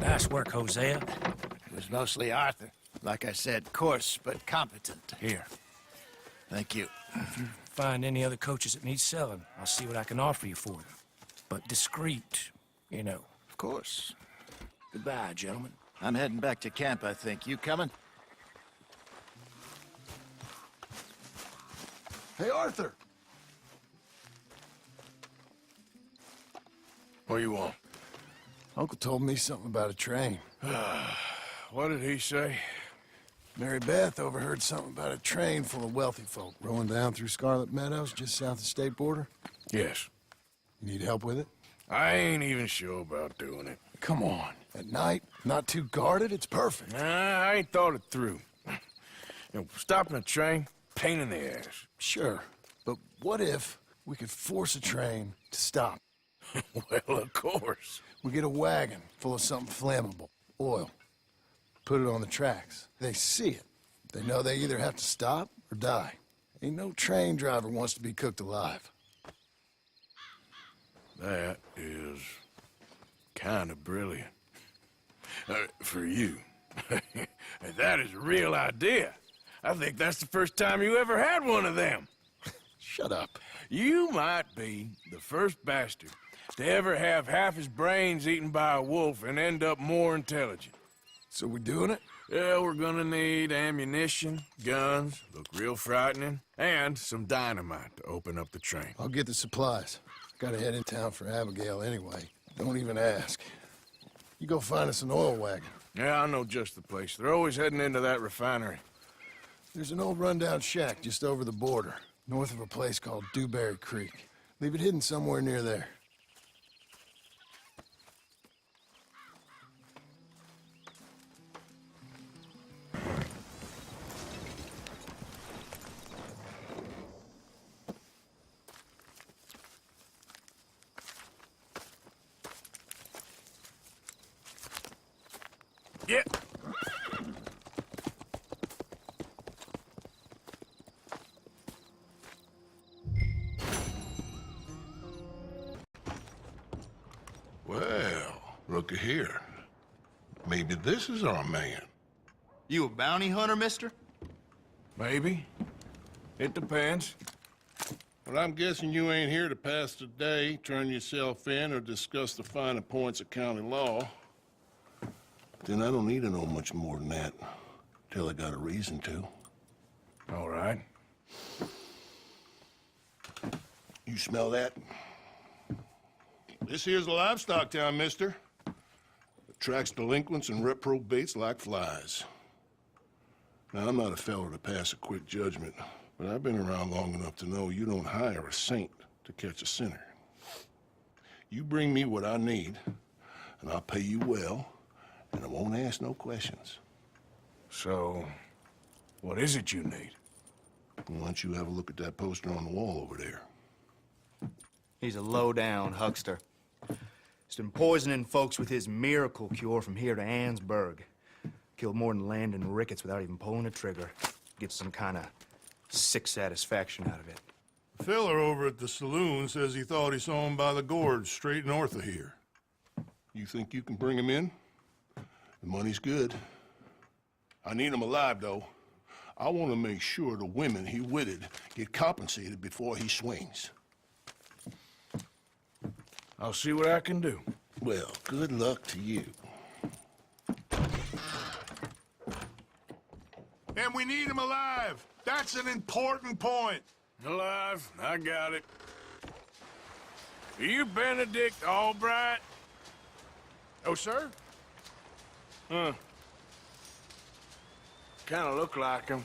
Nice work, Hosea. It was mostly Arthur. Like I said, coarse but competent. Here. Thank you. If you find any other coaches that need selling, I'll see what I can offer you for them. But discreet, you know. Of course. Goodbye, gentlemen. I'm heading back to camp, I think. You coming? Hey, Arthur! What do you want? Uncle told me something about a train. What did he say? Mary Beth overheard something about a train full of wealthy folk rolling down through Scarlet Meadows just south of the state border. Yes. You need help with it? I ain't even sure about doing it. Come on. At night, not too guarded, it's perfect. Nah, I ain't thought it through. You know, stopping a train, pain in the ass. Sure, but what if we could force a train to stop? Well, of course. We get a wagon full of something flammable, oil. Put it on the tracks. They see it. They know they either have to stop or die. Ain't no train driver wants to be cooked alive. That is kind of brilliant. For you. That is a real idea. I think that's the first time you ever had one of them. Shut up. You might be the first bastard to ever have half his brains eaten by a wolf and end up more intelligent. So we doing it? Yeah, we're gonna need ammunition, guns, look real frightening, and some dynamite to open up the train. I'll get the supplies. Gotta head in town for Abigail anyway. Don't even ask. You go find us an oil wagon. Yeah, I know just the place. They're always heading into that refinery. There's an old rundown shack just over the border, north of a place called Dewberry Creek. Leave it hidden somewhere near there. Yeah. Well, looky here. Maybe this is our man. You a bounty hunter, mister? Maybe. It depends. But I'm guessing you ain't here to pass the day, turn yourself in, or discuss the finer points of county law. Then I don't need to know much more than that, till I got a reason to. All right. You smell that? This here's a livestock town, mister. Attracts delinquents and reprobates like flies. Now, I'm not a fellow to pass a quick judgment, but I've been around long enough to know you don't hire a saint to catch a sinner. You bring me what I need, and I'll pay you well, and I won't ask no questions. So, what is it you need? Why don't you have a look at that poster on the wall over there? He's a low-down huckster. He's been poisoning folks with his miracle cure from here to Annesburg. Killed more than Landon Ricketts without even pulling a trigger. Gets some kind of sick satisfaction out of it. The feller over at the saloon says he thought he saw him by the gorge straight north of here. You think you can bring him in? The money's good. I need him alive, though. I want to make sure the women he witted get compensated before he swings. I'll see what I can do. Well, good luck to you. And we need him alive. That's an important point. Alive, I got it. Are you Benedict Albright? Oh, sir? Huh. Kind of look like him.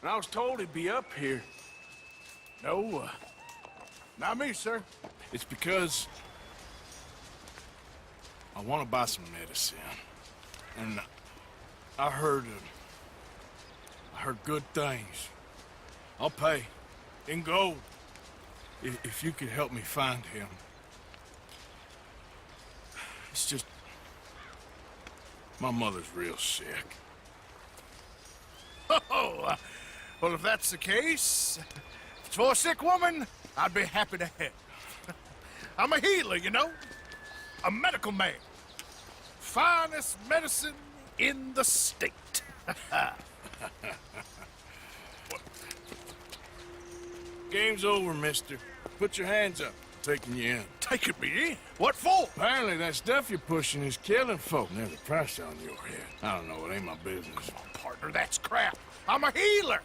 And I was told he'd be up here. No, not me, sir. It's because I want to buy some medicine. And I heard good things. I'll pay in gold if you could help me find him. It's just my mother's real sick. Oh, well, if that's the case, if it's for a sick woman, I'd be happy to help. I'm a healer, you know, a medical man. Finest medicine in the state. Game's over, mister. Put your hands up. Taking you in. Taking me in? What for? Apparently that stuff you're pushing is killing folk. There's a price on your head. I don't know, it ain't my business. Come on, partner, that's crap. I'm a healer.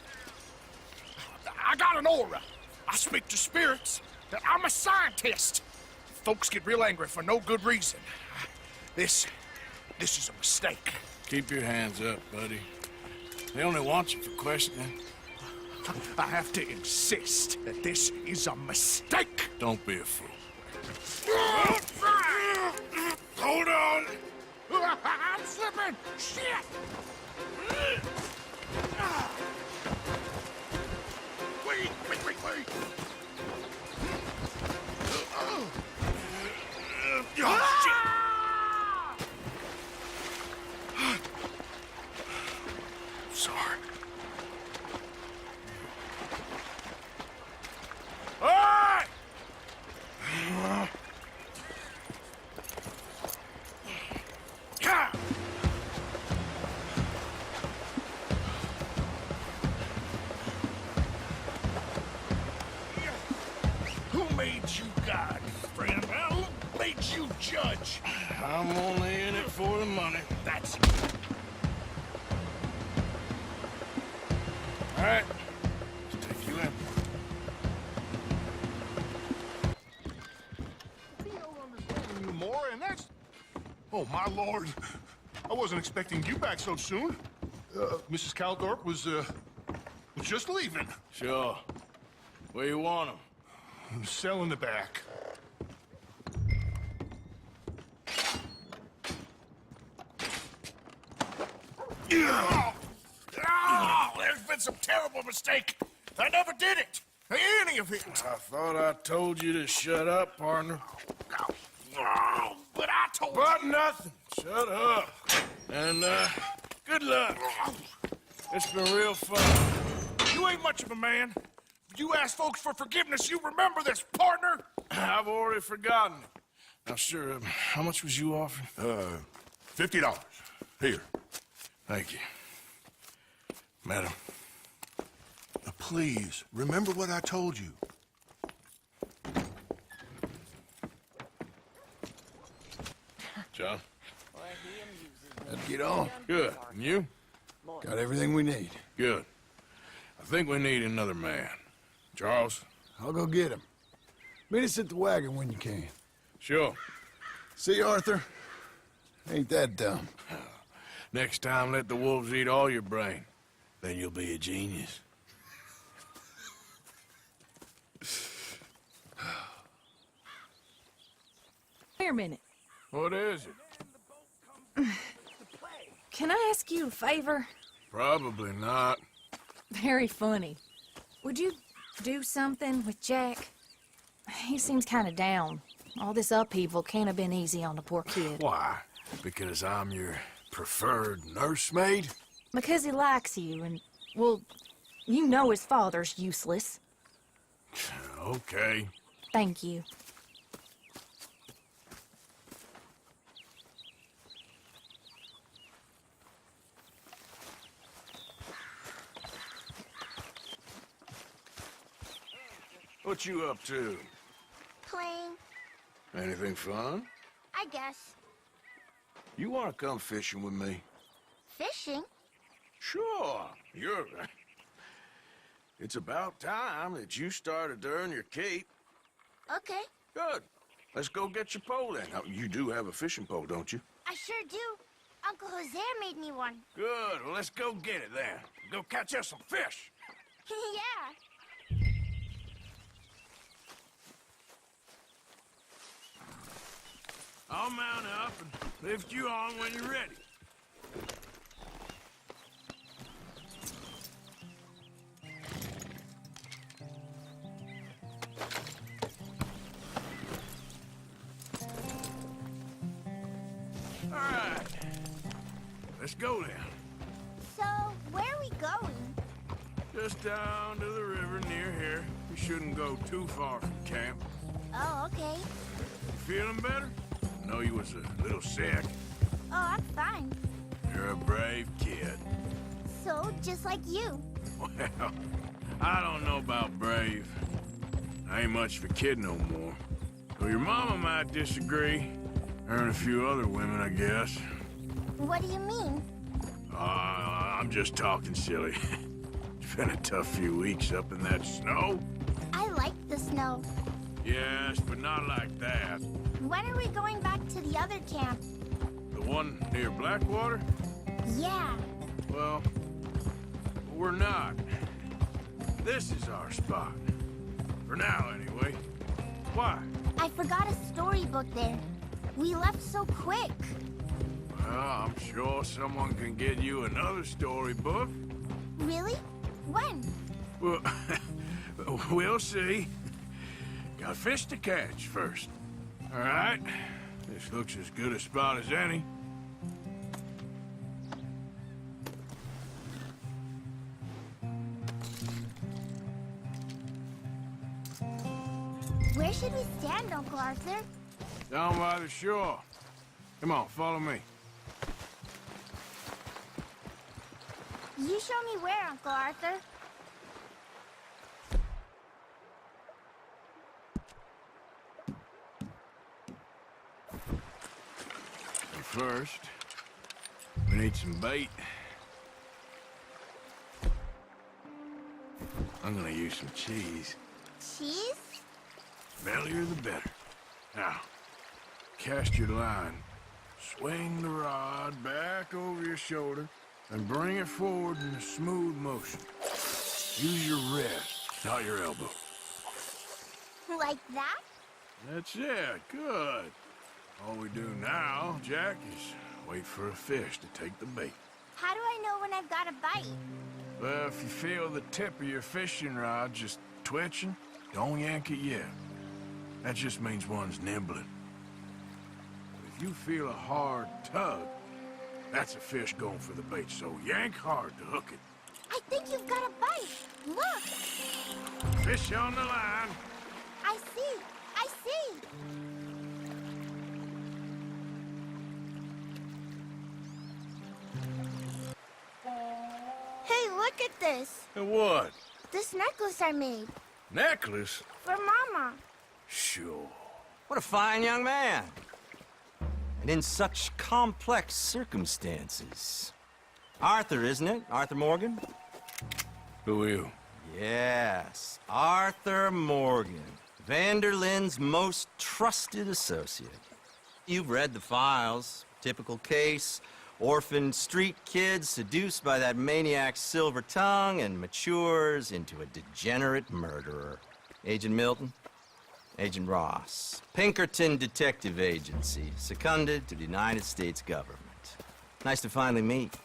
I got an aura. I speak to spirits. I'm a scientist. Folks get real angry for no good reason. This is a mistake. Keep your hands up, buddy. They only want you for questioning. I have to insist that this is a mistake. Don't be a fool. Hold on. I'm slipping. Shit. Wait. Oh, shit. Sorry. All right! I'm only in it for the money. That's... All right, let's take you in. You more, and that's... Oh, my lord. I wasn't expecting you back so soon. Mrs. Caldorp was just leaving. Sure. Where you want him? Cell in the back. Oh, there's been some terrible mistake. I never did it. Any of it. I thought I told you to shut up, partner. Oh, but I told you. But nothing. Shut up. And, good luck. It's been real fun. You ain't much of a man. You ask folks for forgiveness, you remember this, partner? I've already forgotten it. Now, sure, how much was you offering? $50. Here. Thank you. Madam. Please, remember what I told you. John? Let's get on. Good. And you? Got everything we need. Good. I think we need another man. Charles? I'll go get him. Meet us at the wagon when you can. Sure. See, Arthur? Ain't that dumb. Next time, let the wolves eat all your brain. Then you'll be a genius. Wait a minute. What is it? Can I ask you a favor? Probably not. Very funny. Would you do something with Jack? He seems kind of down. All this upheaval can't have been easy on the poor kid. Why? Because I'm your preferred nursemaid? Because he likes you, and, well, you know his father's useless. Okay. Thank you. What you up to? Playing, Anything fun? I guess. You want to come fishing with me? Fishing? Sure. It's about time that you started to earn your keep. Okay, Good. Let's go get your pole then. Now, you do have a fishing pole, don't you? I sure do. Uncle Jose made me one. Good. Well, let's go get it then. Go catch us some fish. Yeah. I'll mount up and lift you on when you're ready. All right. Let's go then. So, where are we going? Just down to the river near here. We shouldn't go too far from camp. Oh, okay. Feeling better? I know you was a little sick. Oh, I'm fine. You're a brave kid. So, just like you. Well, I don't know about brave. I ain't much of a kid no more. Though your mama might disagree. Her and a few other women, I guess. What do you mean? I'm just talking silly. It's been a tough few weeks up in that snow. I like the snow. Yes, but not like that. When are we going back to the other camp? The one near Blackwater? Yeah. Well, we're not. This is our spot. For now, anyway. Why? I forgot a storybook there. We left so quick. Well, I'm sure someone can get you another storybook. Really? When? Well, we'll see. Got fish to catch first. All right? This looks as good a spot as any. Where should we stand, Uncle Arthur? Down by the shore. Come on, follow me. You show me where, Uncle Arthur. first, we need some bait. I'm gonna use some cheese. Cheese? Bellier the better. Now, cast your line. Swing the rod back over your shoulder and bring it forward in a smooth motion. Use your wrist, not your elbow. Like that? That's it. Good. All we do now, Jack, is wait for a fish to take the bait. How do I know when I've got a bite? Well, if you feel the tip of your fishing rod just twitching, don't yank it yet. That just means one's nibbling. If you feel a hard tug, that's a fish going for the bait, so yank hard to hook it. I think you've got a bite. Look. Fish on the line. I see. I see. Hey, look at this. What? This necklace I made. Necklace? For Mama. Sure. What a fine young man. And in such complex circumstances. Arthur, isn't it? Arthur Morgan? Who are you? Yes, Arthur Morgan. Vanderlyn's most trusted associate. You've read the files. Typical case. Orphaned street kid seduced by that maniac's silver tongue and matures into a degenerate murderer. Agent Milton? Agent Ross. Pinkerton Detective Agency, seconded to the United States government. Nice to finally meet.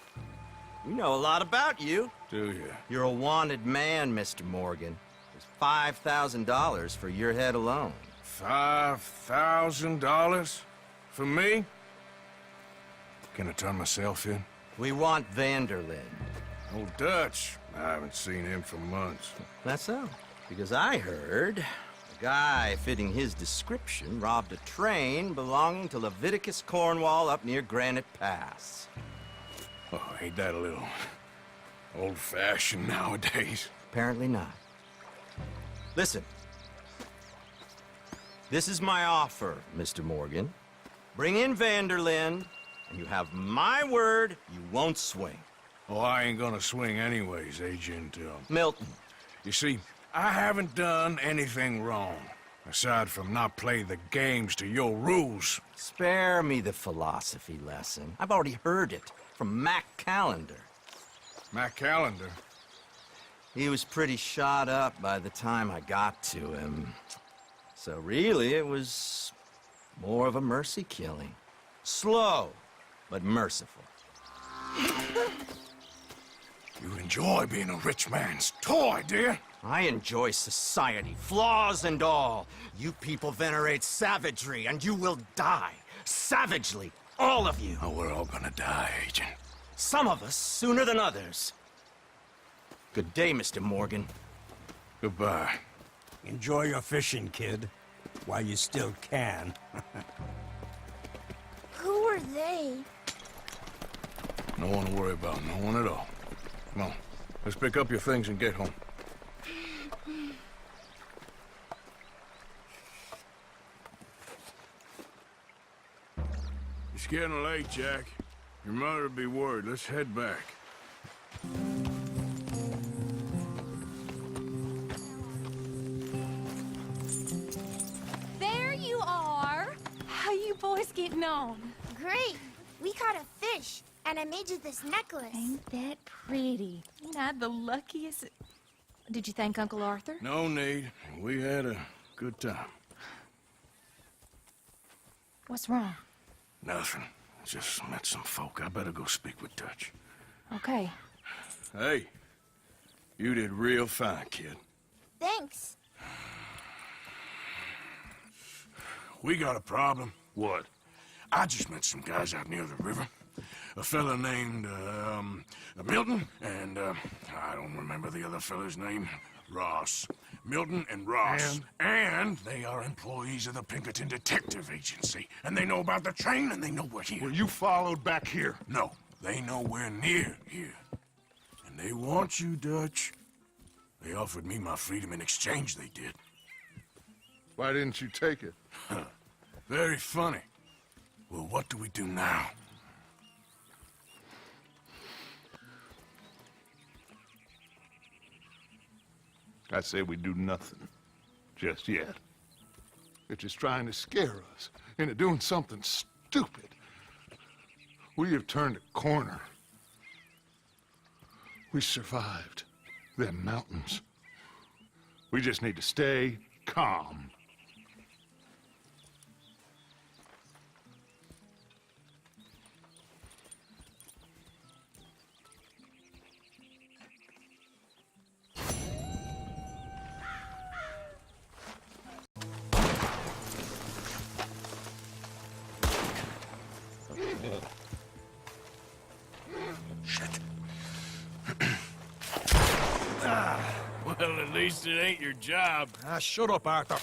We know a lot about you. Do you? You're a wanted man, Mr. Morgan. There's $5,000 for your head alone. $5,000? For me? Can I turn myself in? We want Vanderlyn. Old Dutch. I haven't seen him for months. That's so. Because I heard a guy fitting his description robbed a train belonging to Leviticus Cornwall up near Granite Pass. Oh, ain't that a little old-fashioned nowadays? Apparently not. Listen. This is my offer, Mr. Morgan. Bring in Vanderlyn, and you have my word you won't swing. Oh, I ain't gonna swing anyways, Agent, Milton. You see, I haven't done anything wrong, aside from not playing the games to your rules. Spare me the philosophy lesson. I've already heard it from Mac Callender. Mac Callender? He was pretty shot up by the time I got to him. So really, it was more of a mercy killing. Slow, but merciful. You enjoy being a rich man's toy, dear? I enjoy society, flaws and all. You people venerate savagery, and you will die. Savagely, all of you. Oh, we're all gonna die, Agent. Some of us sooner than others. Good day, Mr. Morgan. Goodbye. Enjoy your fishing, kid, while you still can. Who are they? No one to worry about, no one at all. Come on, let's pick up your things and get home. It's getting late, Jack. Your mother'll be worried. Let's head back. There you are. How you boys getting on? Great. We caught a fish, and I made you this necklace. Ain't that pretty? Ain't I the luckiest? Did you thank Uncle Arthur? No need. We had a good time. What's wrong? Nothing. Just met some folk. I better go speak with Dutch. Okay. Hey, you did real fine, kid. Thanks. We got a problem. What? I just met some guys out near the river. A fella named, Milton, and, I don't remember the other fella's name. Ross. Milton and Ross. And they are employees of the Pinkerton Detective Agency. And they know about the train, and they know we're here. Well, you followed back here? No, they know we're near here. And they want you, Dutch. They offered me my freedom in exchange, they did. Why didn't you take it? Very funny. Well, what do we do now? I say we do nothing. Just yet. They're just trying to scare us into doing something stupid. We have turned a corner. We survived them mountains. We just need to stay calm. Well, at least it ain't your job. Ah, shut up, Arthur.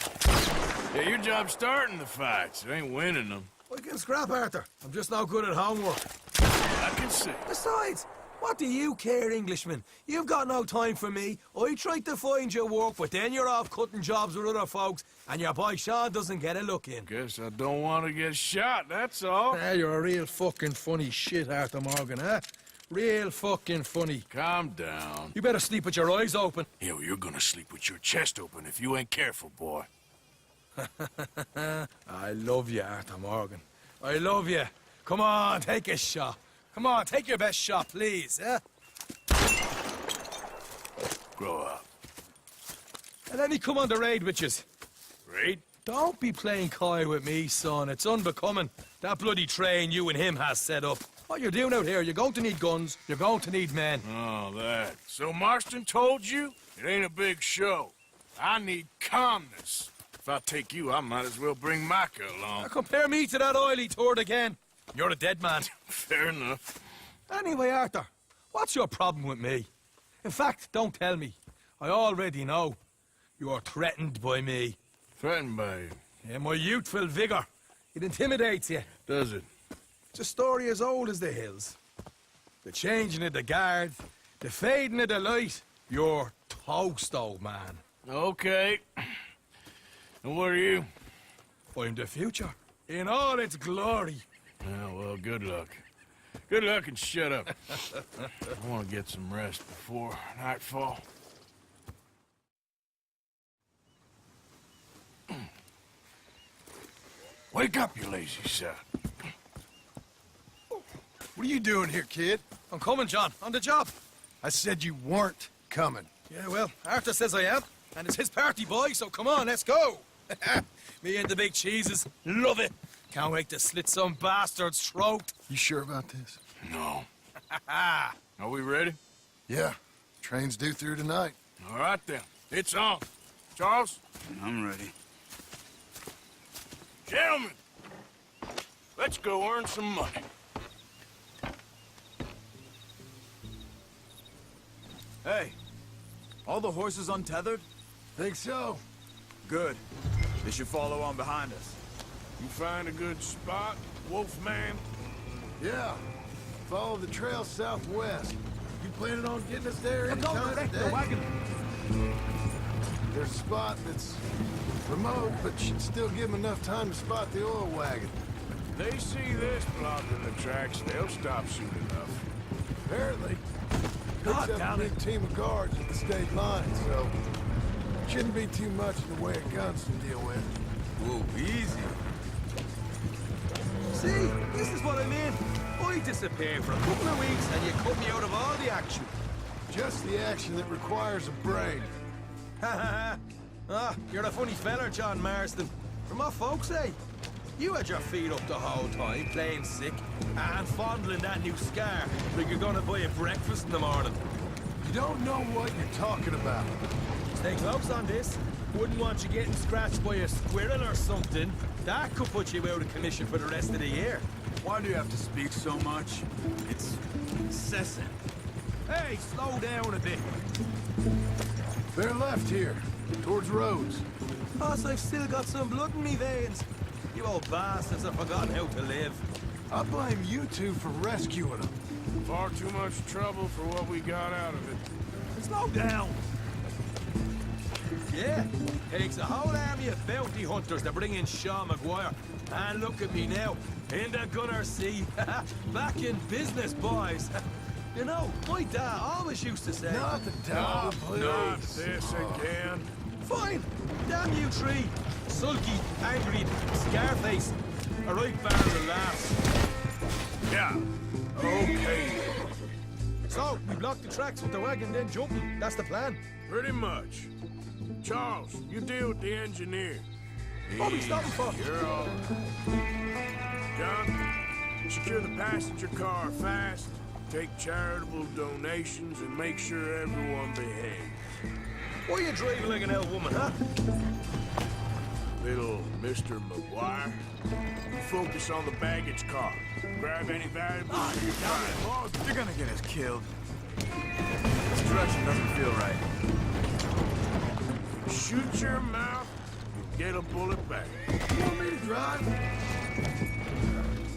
Yeah, your job's starting the fights. It ain't winning them. I can scrap, Arthur. I'm just no good at homework. I can see. Besides, what do you care, Englishman? You've got no time for me. I tried to find you work, but then you're off cutting jobs with other folks, and your boy Sean doesn't get a look in. Guess I don't want to get shot, that's all. Ah, you're a real fucking funny shit, Arthur Morgan, huh? Real fucking funny. Calm down. You better sleep with your eyes open. Yeah, well, you're gonna sleep with your chest open if you ain't careful, boy. I love you, Arthur Morgan. I love you. Come on, take a shot. Come on, take your best shot, please, eh? Grow up. And let me come on the raid with yous. Raid? Don't be playing coy with me, son. It's unbecoming. That bloody train you and him has set up. What you're doing out here, you're going to need guns, you're going to need men. Oh, that. So Marston told you? It ain't a big show. I need calmness. If I take you, I might as well bring Micah along. Now compare me to that oily turd again. You're a dead man. Fair enough. Anyway, Arthur, what's your problem with me? In fact, don't tell me. I already know. You're threatened by me. Threatened by you? Yeah, my youthful vigor. It intimidates you. Does it? It's a story as old as the hills. The changing of the guard, the fading of the light. You're toast, old man. Okay. And what are you? I'm the future, in all its glory. Oh, well, good luck. Good luck and shut up. I want to get some rest before nightfall. Wake up, you lazy sod. What are you doing here, kid? I'm coming, John. On the job. I said you weren't coming. Yeah, well, Arthur says I am. And it's his party, boy, so come on, let's go. Me and the big cheeses. Love it. Can't wait to slit some bastard's throat. You sure about this? No. Are we ready? Yeah. Train's due through tonight. All right, then. It's on. Charles? I'm ready. Gentlemen, let's go earn some money. Hey, all the horses untethered? Think so. Good. They should follow on behind us. You find a good spot, Wolfman? Yeah. Follow the trail southwest. You planning on getting us there anytime today? The wagon. There's a spot that's remote, but should still give them enough time to spot the oil wagon. They see this blocking the tracks, they'll stop soon enough. Apparently. God Picks up damn a it. big team of guards at the state line, so shouldn't be too much in the way of guns to deal with. Whoa, easy. See, this is what I mean. I disappeared for a couple of weeks and you cut me out of all the action. Just the action that requires a brain. Ha ha ha. You're a funny feller, John Marston. From what folks say. You had your feet up the whole time, playing sick, and fondling that new scar like you're gonna buy a breakfast in the morning. You don't know what you're talking about. Stay close on this. Wouldn't want you getting scratched by a squirrel or something. That could put you out of commission for the rest of the year. Why do you have to speak so much? It's incessant. Hey, slow down a bit. They're left here, towards Rhodes. Boss, I've still got some blood in me veins. You old bastards have forgotten how to live. I blame you two for rescuing them. Far too much trouble for what we got out of it. Slow down. Yeah, takes a whole army of bounty hunters to bring in Sean McGuire. And look at me now, in the gunner seat. Back in business, boys. You know, my dad always used to say... Not the dad, please. Not this again. Fine. Damn you three. Sulky, angry, scar-faced. A right barrel of laughs. Yeah. Okay. So, we block the tracks with the wagon, then jump. That's the plan. Pretty much. Charles, you deal with the engineer. What are we stopping for? You're all right. John, secure the passenger car fast. Take charitable donations and make sure everyone behaves. Why are you driving like an old woman, huh? Little Mr. McGuire, you focus on the baggage car. Grab any valuables you find. You're gonna get us killed. This direction doesn't feel right. Shoot your mouth, you get a bullet back. You want me to drive?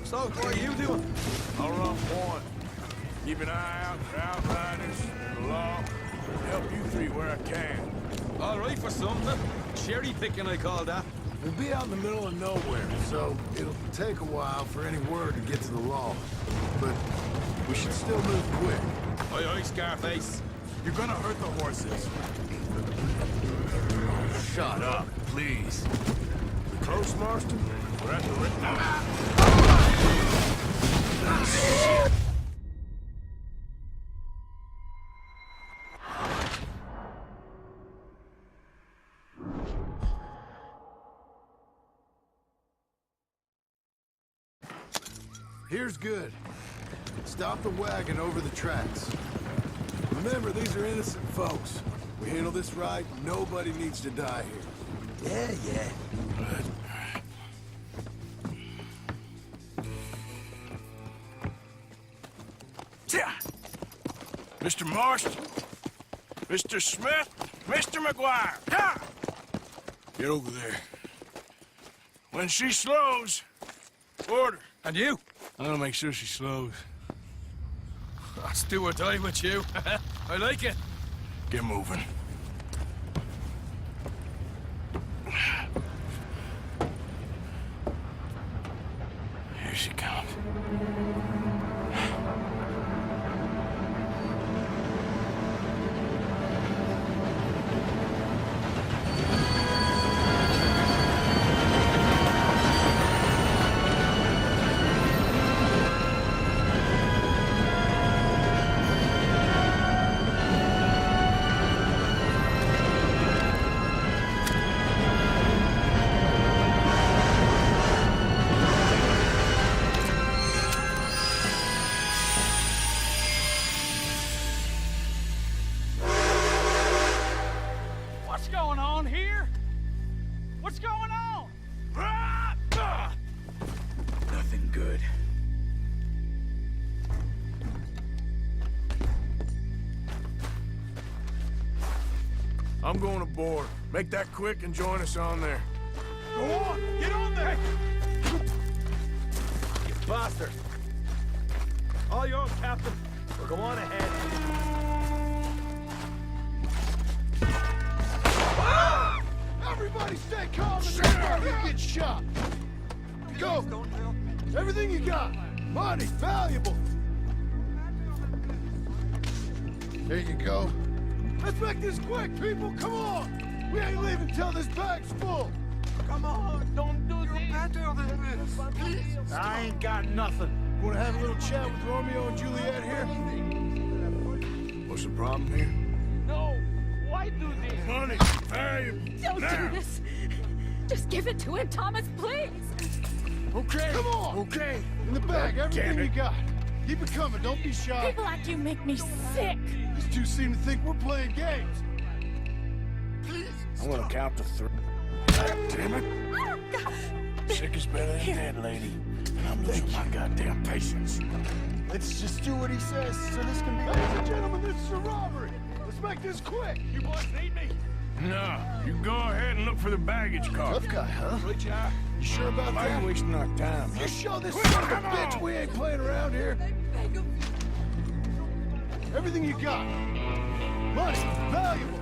So, what are you doing? I'll run point. Keep an eye out for outriders and the law. Help you three where I can. All right for something. Cherry picking, I call that. We'll be out in the middle of nowhere, so it'll take a while for any word to get to the law. But we should still move quick. Aye, aye, Scarface. You're gonna hurt the horses. Shut up, please. We close, Marston? We're at the Shit! Here's good. Stop the wagon over the tracks. Remember, these are innocent folks. We handle this right, nobody needs to die here. Yeah. Mr. Marston, Mr. Smith, Mr. McGuire, ha! Get over there. When she slows, order. And you? I'm gonna make sure she slows. Let's do or die with you. I like it. Get moving. Here she comes. What's going on here? What's going on? Nothing good. I'm going aboard. Make that quick and join us on there. Go on! Get on there! You bastard! All yours, Captain. We'll go on ahead. Ah! Everybody stay calm and don't get shot. Go! Everything you got. Money, valuable. There you go. Let's make this quick, people. Come on. We ain't leaving till this bag's full. Come on, don't do this. Better than this. Please. I ain't got nothing. Want to have a little chat with Romeo and Juliet here? What's the problem here? No. Why do this? Money, valuable. Don't do this. Just give it to him, Thomas, please. Okay. Come on. Okay. In the bag, everything you got. Keep it coming. Don't be shy. People like you make me sick. These two seem to think we're playing games. Please. I'm gonna count to 3. God damn it. Sick is better than dead, lady. And I'm losing my goddamn patience. Let's just do what he says so this can be... Ladies and gentlemen, this is a robbery. Let's make this quick. You boys need me? No, you go ahead and look for the baggage car. Tough guy, huh? Right, yeah. You sure about Why are that? you wasting our time? You show this son of a bitch we ain't playing around here. Everything you got. Money, valuables.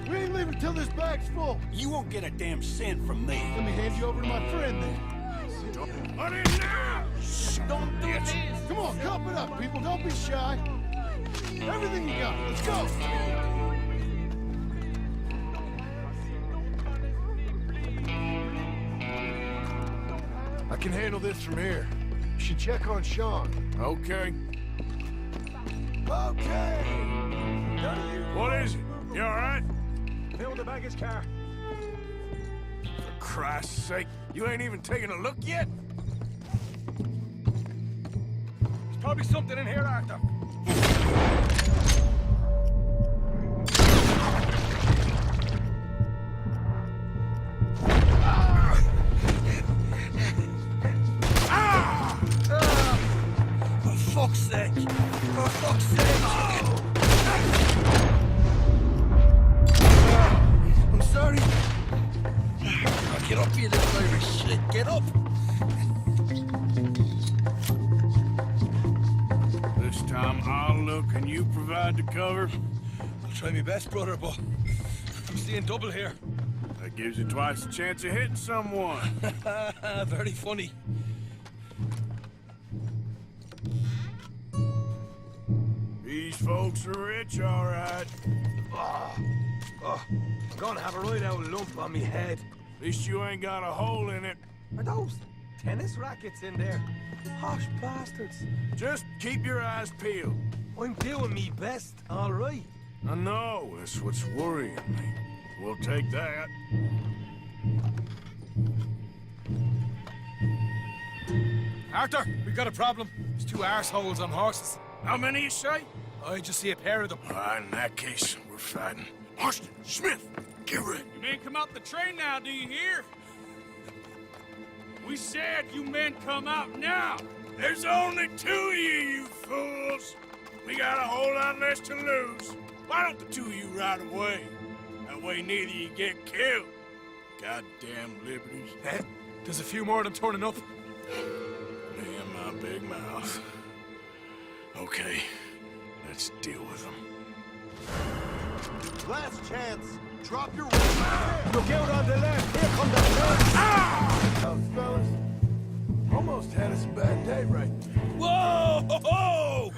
We ain't leaving till this bag's full. You won't get a damn cent from me. Let me hand you over to my friend then. Money now! Don't do this. Come on, cup it up, people. Don't be shy. Everything you got. Let's go. I can handle this from here. You should check on Sean. Okay. Okay. None of you. What is it? You all right? Fill the baggage car. For Christ's sake, you ain't even taken a look yet? There's probably something in here, Arthur. For fuck's sake! For fuck's sake! I'm sorry. Now get up, you little Irish shit. Get up! This time I'll look and you provide the cover. I'll try my best, brother, but I'm seeing double here. That gives you twice the chance of hitting someone. Very funny. These folks are rich, all right. I'm gonna have a right out lump on me head. At least you ain't got a hole in it. Are those tennis rackets in there? Posh bastards. Just keep your eyes peeled. I'm doing me best, all right. I know, that's what's worrying me. We'll take that. Arthur, we've got a problem. There's two arseholes on horses. How many you say? I just see a pair of them. All right, in that case, we're fighting. Marston, Smith, get ready. You men come out the train now, do you hear? We said you men come out now. There's only two of you fools. We got a whole lot less to lose. Why don't the two of you ride away? That way neither of you get killed. Goddamn liberties. There's a few more of them turning up. Damn my big mouth. Okay, let's deal with them. Last chance. Drop your weapon. Look out on the left. Here come the Those fellas almost had us a bad day right there. Whoa! Ho, ho!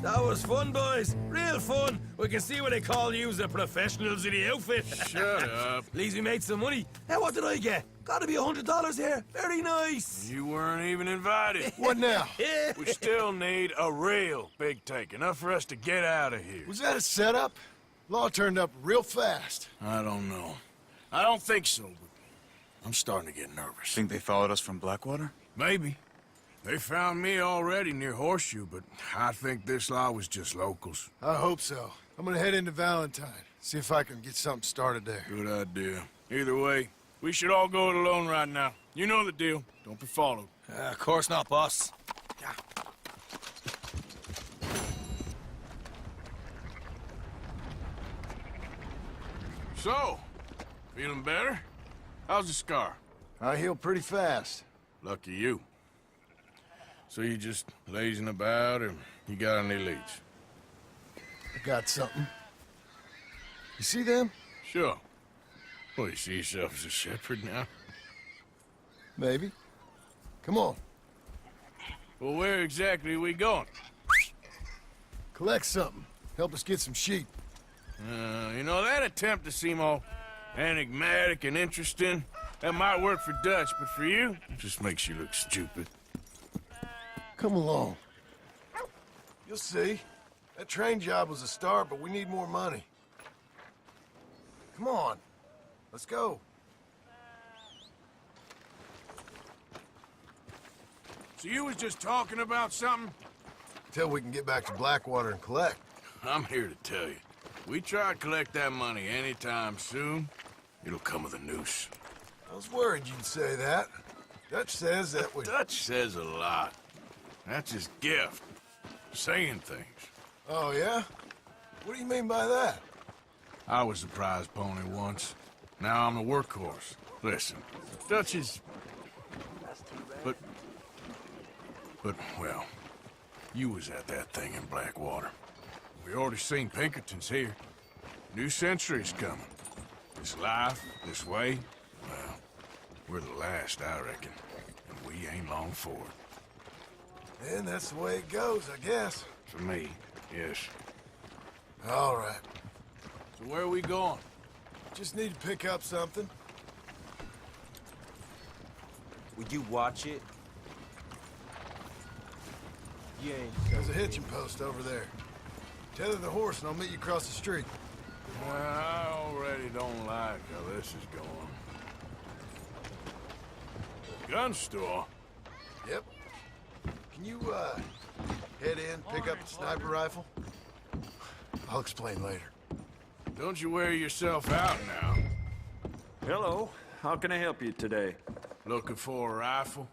That was fun, boys. Real fun. We can see what they call you the professionals of the outfit. Shut up. At least we made some money. Hey, what did I get? Gotta be $100 here. Very nice. You weren't even invited. What now? We still need a real big take. Enough for us to get out of here. Was that a setup? Law turned up real fast. I don't know. I don't think so, but I'm starting to get nervous. Think they followed us from Blackwater? Maybe. They found me already near Horseshoe, but I think this lot was just locals. I hope so. I'm gonna head into Valentine. See if I can get something started there. Good idea. Either way, we should all go it alone right now. You know the deal. Don't be followed. Of course not, boss. So, feeling better? How's the scar? I heal pretty fast. Lucky you. So you just lazing about, or you got any leads? I got something. You see them? Sure. Well, you see yourself as a shepherd now? Maybe. Come on. Well, where exactly are we going? Collect something. Help us get some sheep. You know, that attempt to seem all enigmatic and interesting, that might work for Dutch, but for you, it just makes you look stupid. Come along. You'll see. That train job was a start, but we need more money. Come on. Let's go. So you was just talking about something? Till we can get back to Blackwater and collect. I'm here to tell you. We try to collect that money anytime soon, it'll come with a noose. I was worried you'd say that. Dutch says that we... Dutch says a lot. That's his gift. Saying things. Oh, yeah? What do you mean by that? I was a prize pony once. Now I'm a workhorse. Listen, Dutch is... But, well, you was at that thing in Blackwater. We already seen Pinkertons here. New century's coming. This life, this way, well, we're the last, I reckon. And we ain't long for it. And that's the way it goes, I guess. For me, Yes. All right. So where are we going? Just need to pick up something. Would you watch it? You ain't. There's a hitching post over there. Tether the horse and I'll meet you across the street. I already don't like how this is going. Gun store? Yep. Can you, head in, pick up the sniper rifle? I'll explain later. Don't you wear yourself out now. Hello. How can I help you today? Looking for a rifle?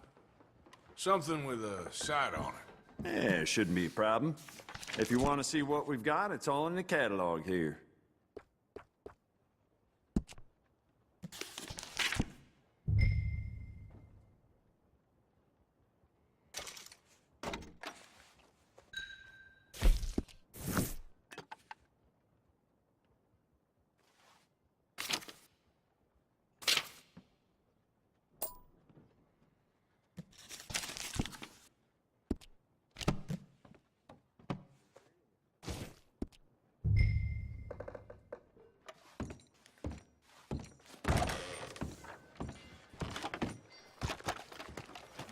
Something with a sight on it. Shouldn't be a problem. If you want to see what we've got, it's all in the catalog here.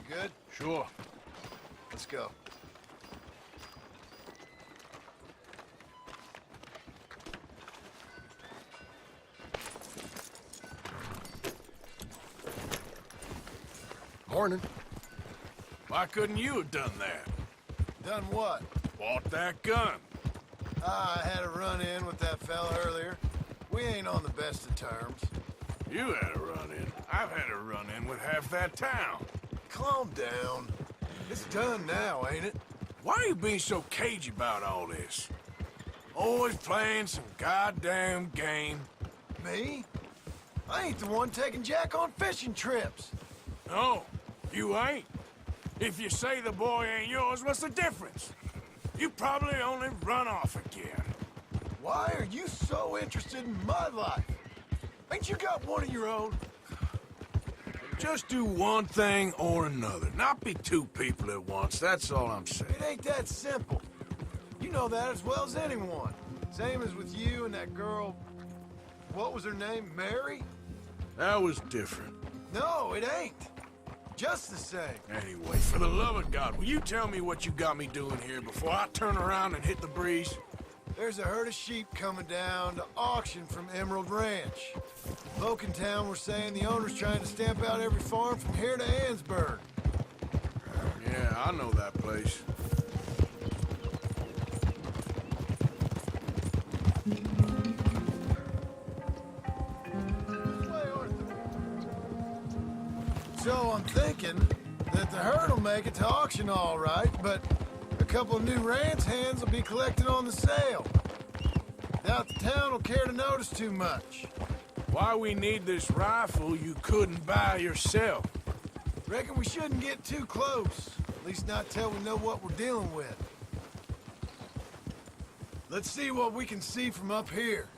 Good? Sure. Let's go. Morning. Why couldn't you have done that? Done what? Bought that gun. I had a run-in with that fella earlier. We ain't on the best of terms. You had a run-in. I've had a run-in with half that town. Calm down. It's done now, ain't it? Why are you being so cagey about all this? Always playing some goddamn game. Me? I ain't the one taking Jack on fishing trips. No, you ain't. If you say the boy ain't yours, what's the difference? You probably only run off again. Why are you so interested in my life? Ain't you got one of your own? Just do one thing or another. Not be two people at once, that's all I'm saying. It ain't that simple. You know that as well as anyone. Same as with you and that girl... What was her name? Mary? That was different. No, it ain't. Just the same. Anyway, for the love of God, will you tell me what you got me doing here before I turn around and hit the breeze? There's a herd of sheep coming down to auction from Emerald Ranch. Folk in town were saying the owner's trying to stamp out every farm from here to Ansburg. Yeah, I know that place. So I'm thinking that the herd will make it to auction all right, but a couple of new ranch hands will be collected on the sale. Doubt the town will care to notice too much. Why we need this rifle you couldn't buy yourself? Reckon we shouldn't get too close. At least not till we know what we're dealing with. Let's see what we can see from up here.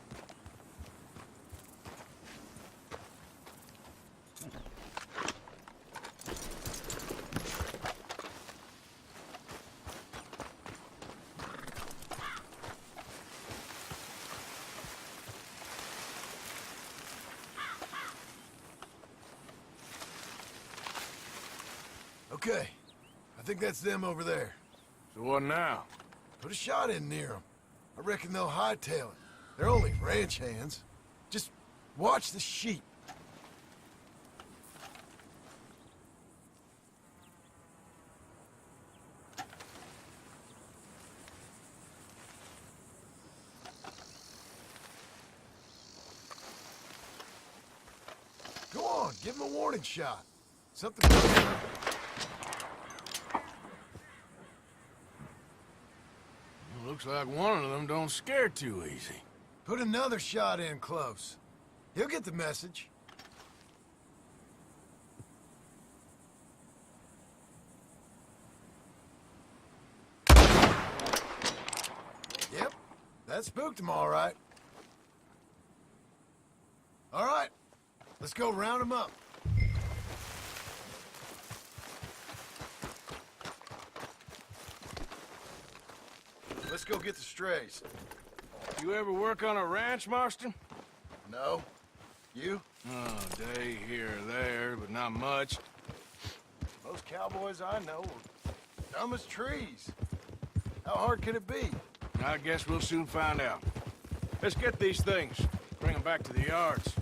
Okay, I think that's them over there. So what now? Put a shot in near them. I reckon they'll hightail it. They're only ranch hands. Just watch the sheep. Go on, give them a warning shot. Something... Looks like one of them don't scare too easy. Put another shot in close. He'll get the message. Yep, that spooked him all right. All right, let's go round him up. Let's let's go get the strays. You ever work on a ranch, Marston? No. You? Oh, day here or there, but not much. Most cowboys I know are dumb as trees. How hard could it be? I guess we'll soon find out. Let's get these things. Bring them back to the yards.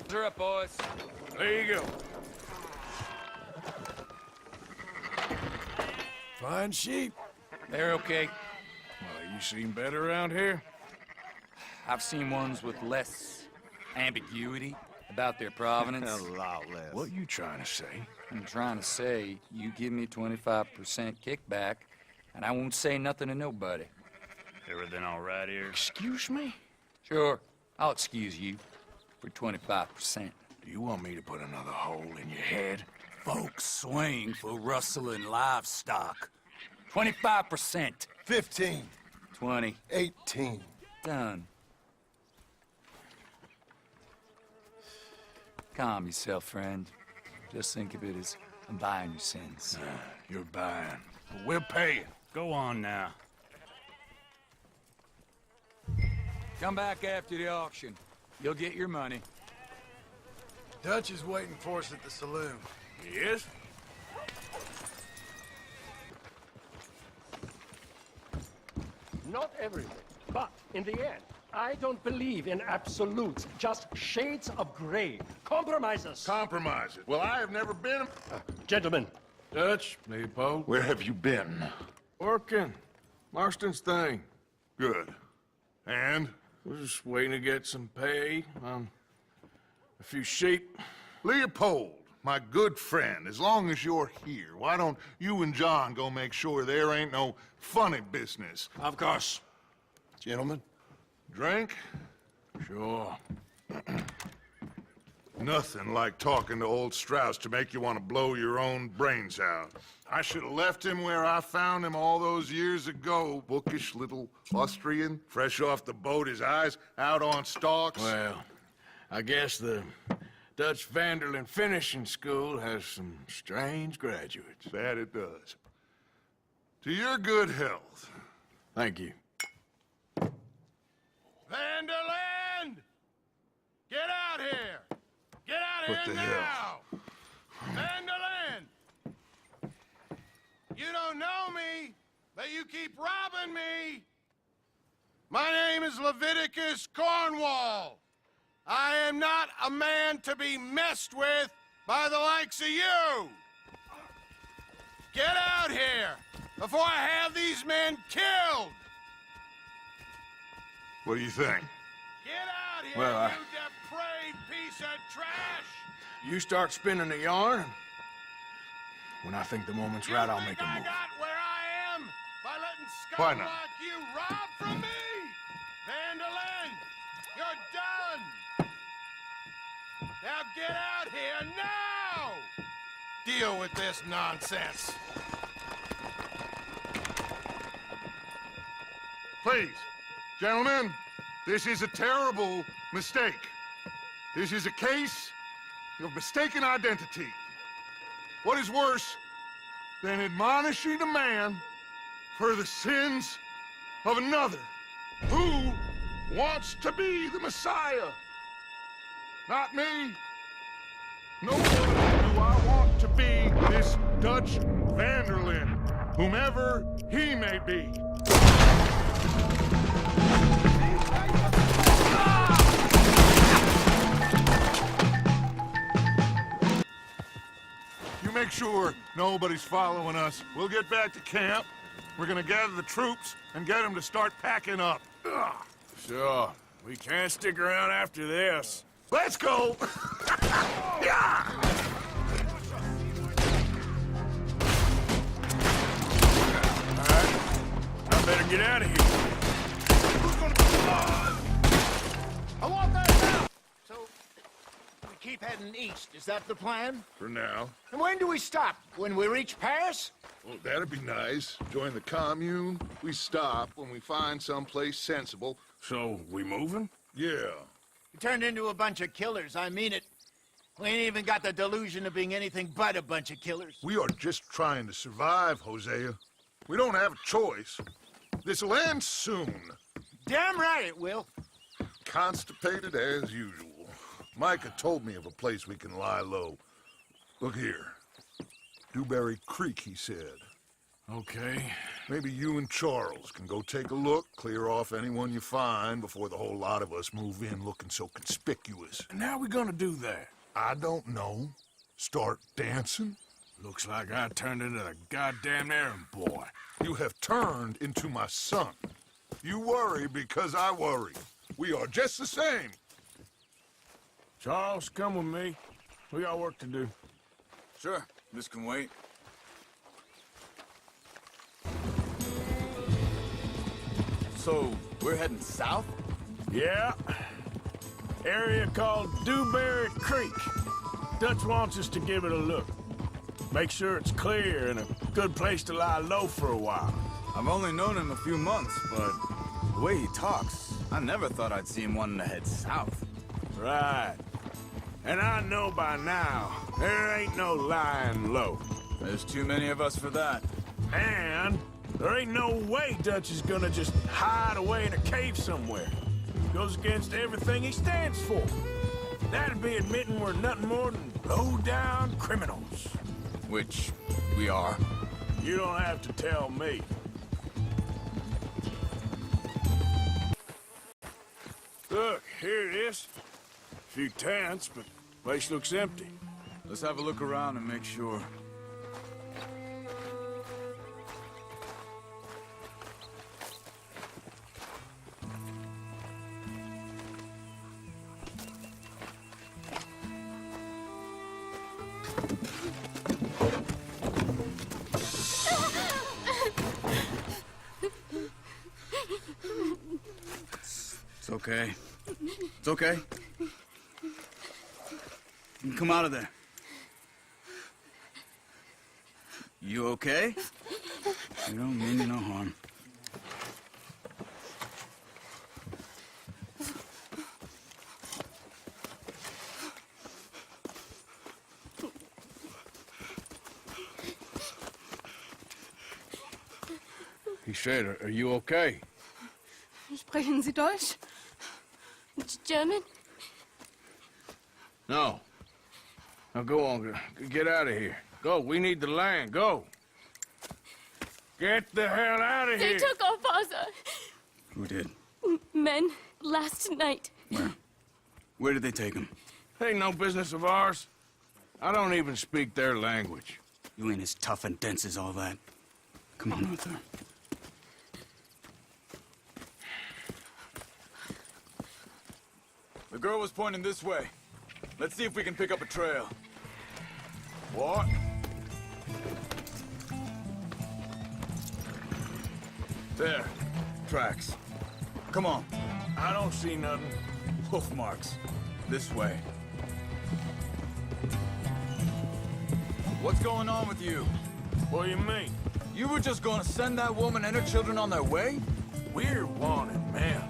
They're up, boys. There you go. Fine sheep. They're okay. Well, you seen better around here? I've seen ones with less ambiguity about their provenance. A lot less. What you trying to say? I'm trying to say, you give me 25% kickback, and I won't say nothing to nobody. Everything all right here? Excuse me? Sure, I'll excuse you for 25%. Do you want me to put another hole in your head? Folks swing for rustling livestock. 25%. 15. 20. 18. Done. Calm yourself, friend. Just think of it as I'm buying your sins. You're buying. But we're paying. Go on now. Come back after the auction. You'll get your money. Dutch is waiting for us at the saloon. He is? Not everything, but in the end, I don't believe in absolutes, just shades of gray. Compromises. Compromises. Well, I have never been... Gentlemen. Dutch, Leopold. Where have you been? Working. Marston's thing. Good. And? We're just waiting to get some pay on a few sheep. Leopold, my good friend, as long as you're here, why don't you and John go make sure there ain't no funny business? Of course. Gentlemen. Drink? Sure. Nothing like talking to old Strauss to make you want to blow your own brains out. I should have left him where I found him all those years ago. Bookish little Austrian, fresh off the boat, his eyes out on stalks. Well, I guess the Dutch Vanderlyn Finishing School has some strange graduates. That it does. To your good health. Thank you. Vanderlyn! Get out here! Get out What here the now! hell? Vanderlyn! You don't know me, but you keep robbing me! My name is Leviticus Cornwall. I am not a man to be messed with by the likes of you! Get out here before I have these men killed! What do you think? Get out here, Well, you depraved piece of trash! You start spinning the yarn, and when I think the moment's right, I'll make a I move. got where I am by letting Why scum not? like you rob from me! Vanderlyn, you're done! Now get out here now! Deal with this nonsense. Please, gentlemen, this is a terrible mistake. This is a case of mistaken identity. What is worse than admonishing a man for the sins of another who wants to be the Messiah? Not me. No more do I want to be this Dutch Vanderlyn, whomever he may be. You make sure nobody's following us. We'll get back to camp. We're gonna gather the troops and get them to start packing up. Ugh. Sure. We can't stick around after this. Let's go! Yeah! I better get out of here. I want that now! So, we keep heading east. Is that the plan? For now. And when do we stop? When we reach Paris? Well, that'd be nice. Join the commune. We stop when we find someplace sensible. So, we moving? Yeah. We turned into a bunch of killers, I mean it. We ain't even got the delusion of being anything but a bunch of killers. We are just trying to survive, Hosea. We don't have a choice. This'll end soon. Damn right it will. Constipated as usual. Micah told me of a place we can lie low. Look here. Dewberry Creek, he said. Okay. Maybe you and Charles can go take a look, clear off anyone you find before the whole lot of us move in looking so conspicuous. And how are we gonna do that? I don't know. Start dancing? Looks like I turned into the goddamn errand boy. You have turned into my son. You worry because I worry. We are just the same. Charles, come with me. We got work to do. Sure, this can wait. So, we're heading south? Yeah. Area called Dewberry Creek. Dutch wants us to give it a look. Make sure it's clear and a good place to lie low for a while. I've only known him a few months, but the way he talks, I never thought I'd see him wanting to head south. Right. And I know by now, there ain't no lying low. There's too many of us for that. And there ain't no way Dutch is gonna just hide away in a cave somewhere. Goes against everything he stands for. That'd be admitting we're nothing more than low-down criminals. Which we are. You don't have to tell me. Look, here it is. A few tents, but place looks empty. Let's have a look around and make sure. It's okay. It's okay. You can come out of there. You okay? You don't mean you no harm. He said, are you okay? Sprechen Sie Deutsch? German? No. Now go on, get out of here. Go, we need the land, go. Get the hell out of They here. took our father. Who did? Men, last night. Where? Where did they take him? Ain't no business of ours. I don't even speak their language. You ain't as tough and dense as all that. Come on, Arthur. The girl was pointing this way. Let's see if we can pick up a trail. What? There. Tracks. Come on. I don't see nothing. Hoof marks. This way. What's going on with you? What do you mean? You were just gonna send that woman and her children on their way? We're wanted, man.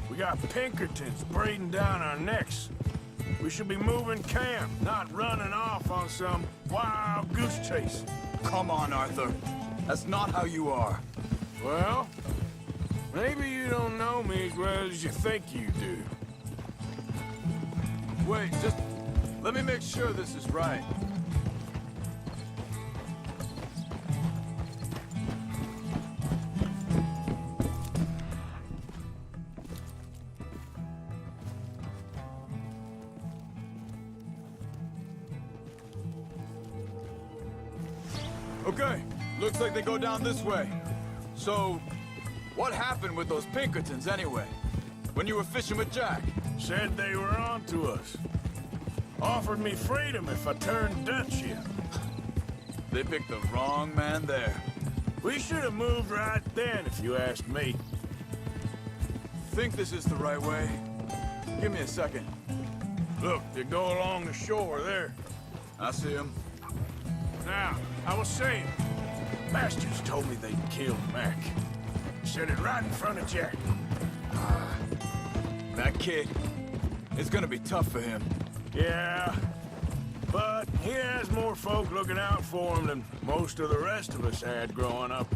We got Pinkertons braiding down our necks. We should be moving camp, not running off on some wild goose chase. Come on, Arthur. That's not how you are. Well, maybe you don't know me as well as you think you do. Wait, just let me make sure this is right. Okay, looks like they go down this way. So, what happened with those Pinkertons anyway? When you were fishing with Jack? Said they were on to us. Offered me freedom if I turned Dutch in. They picked the wrong man there. We should have moved right then, if you ask me. Think this is the right way? Give me a second. Look, they go along the shore there. I see them. Now, I was saying, bastards told me they'd killed Mac. Said it right in front of Jack. That kid, it's gonna be tough for him. Yeah, but he has more folk looking out for him than most of the rest of us had growing up.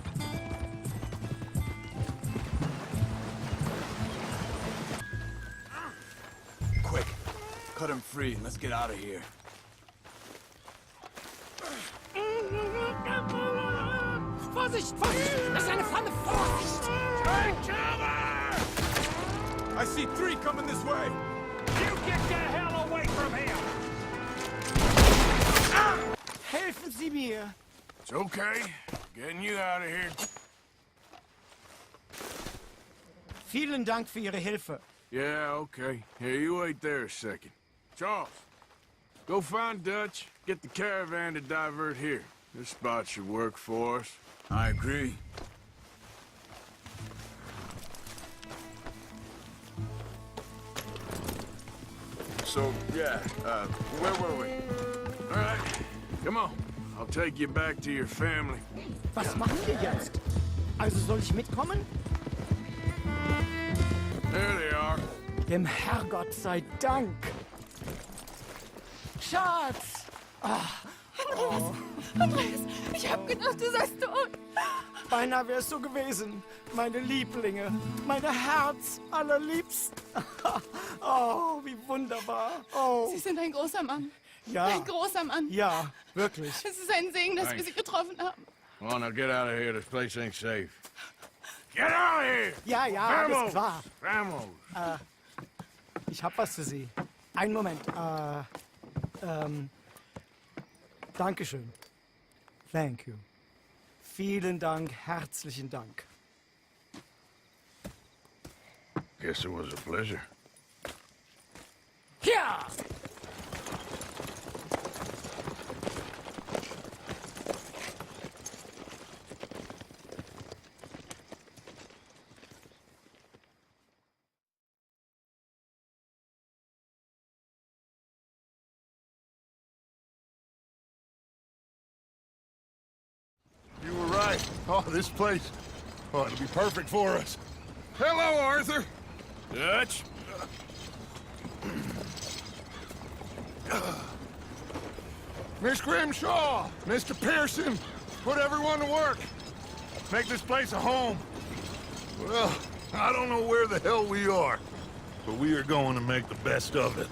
Quick, cut him free and let's get out of here. Vorsicht! Vorsicht! Das ist eine Falle! Vorsicht! Take cover! I see 3 coming this way! You get the hell away from him! Helfen Sie mir! It's okay. Getting you out of here. Vielen Dank für Ihre Hilfe. Yeah, okay. Here, you wait there a second. Charles, go find Dutch. Get the caravan to divert here. This spot should work for us. I agree. So, yeah, where were we? All right, come on. I'll take you back to your family. Was machen wir jetzt? Also soll ich mitkommen? There they are. Dem Herrgott sei Dank. Schatz! Andreas, ich hab gedacht, du seist tot. Beinahe wär's so gewesen. Meine Lieblinge, meine Herz allerliebsten. Oh, wie wunderbar. Oh. Sie sind ein großer Mann. Ja. Ein großer Mann. Ja, wirklich. Es ist ein Segen, dass wir Sie getroffen haben. Come on, now get out of here. This place ain't safe. Get out of here! Ja, ja, Vamos! alles klar. Vamos! Ich hab was für Sie. Einen Moment. Dankeschön. Thank you. Vielen Dank, herzlichen Dank. Guess it was a pleasure. Ja! You were right. Oh, this place. Oh, it'll be perfect for us. Hello, Arthur. Dutch? Miss Grimshaw, Mr. Pearson, put everyone to work. Make this place a home. Well, I don't know where the hell we are, but we are going to make the best of it.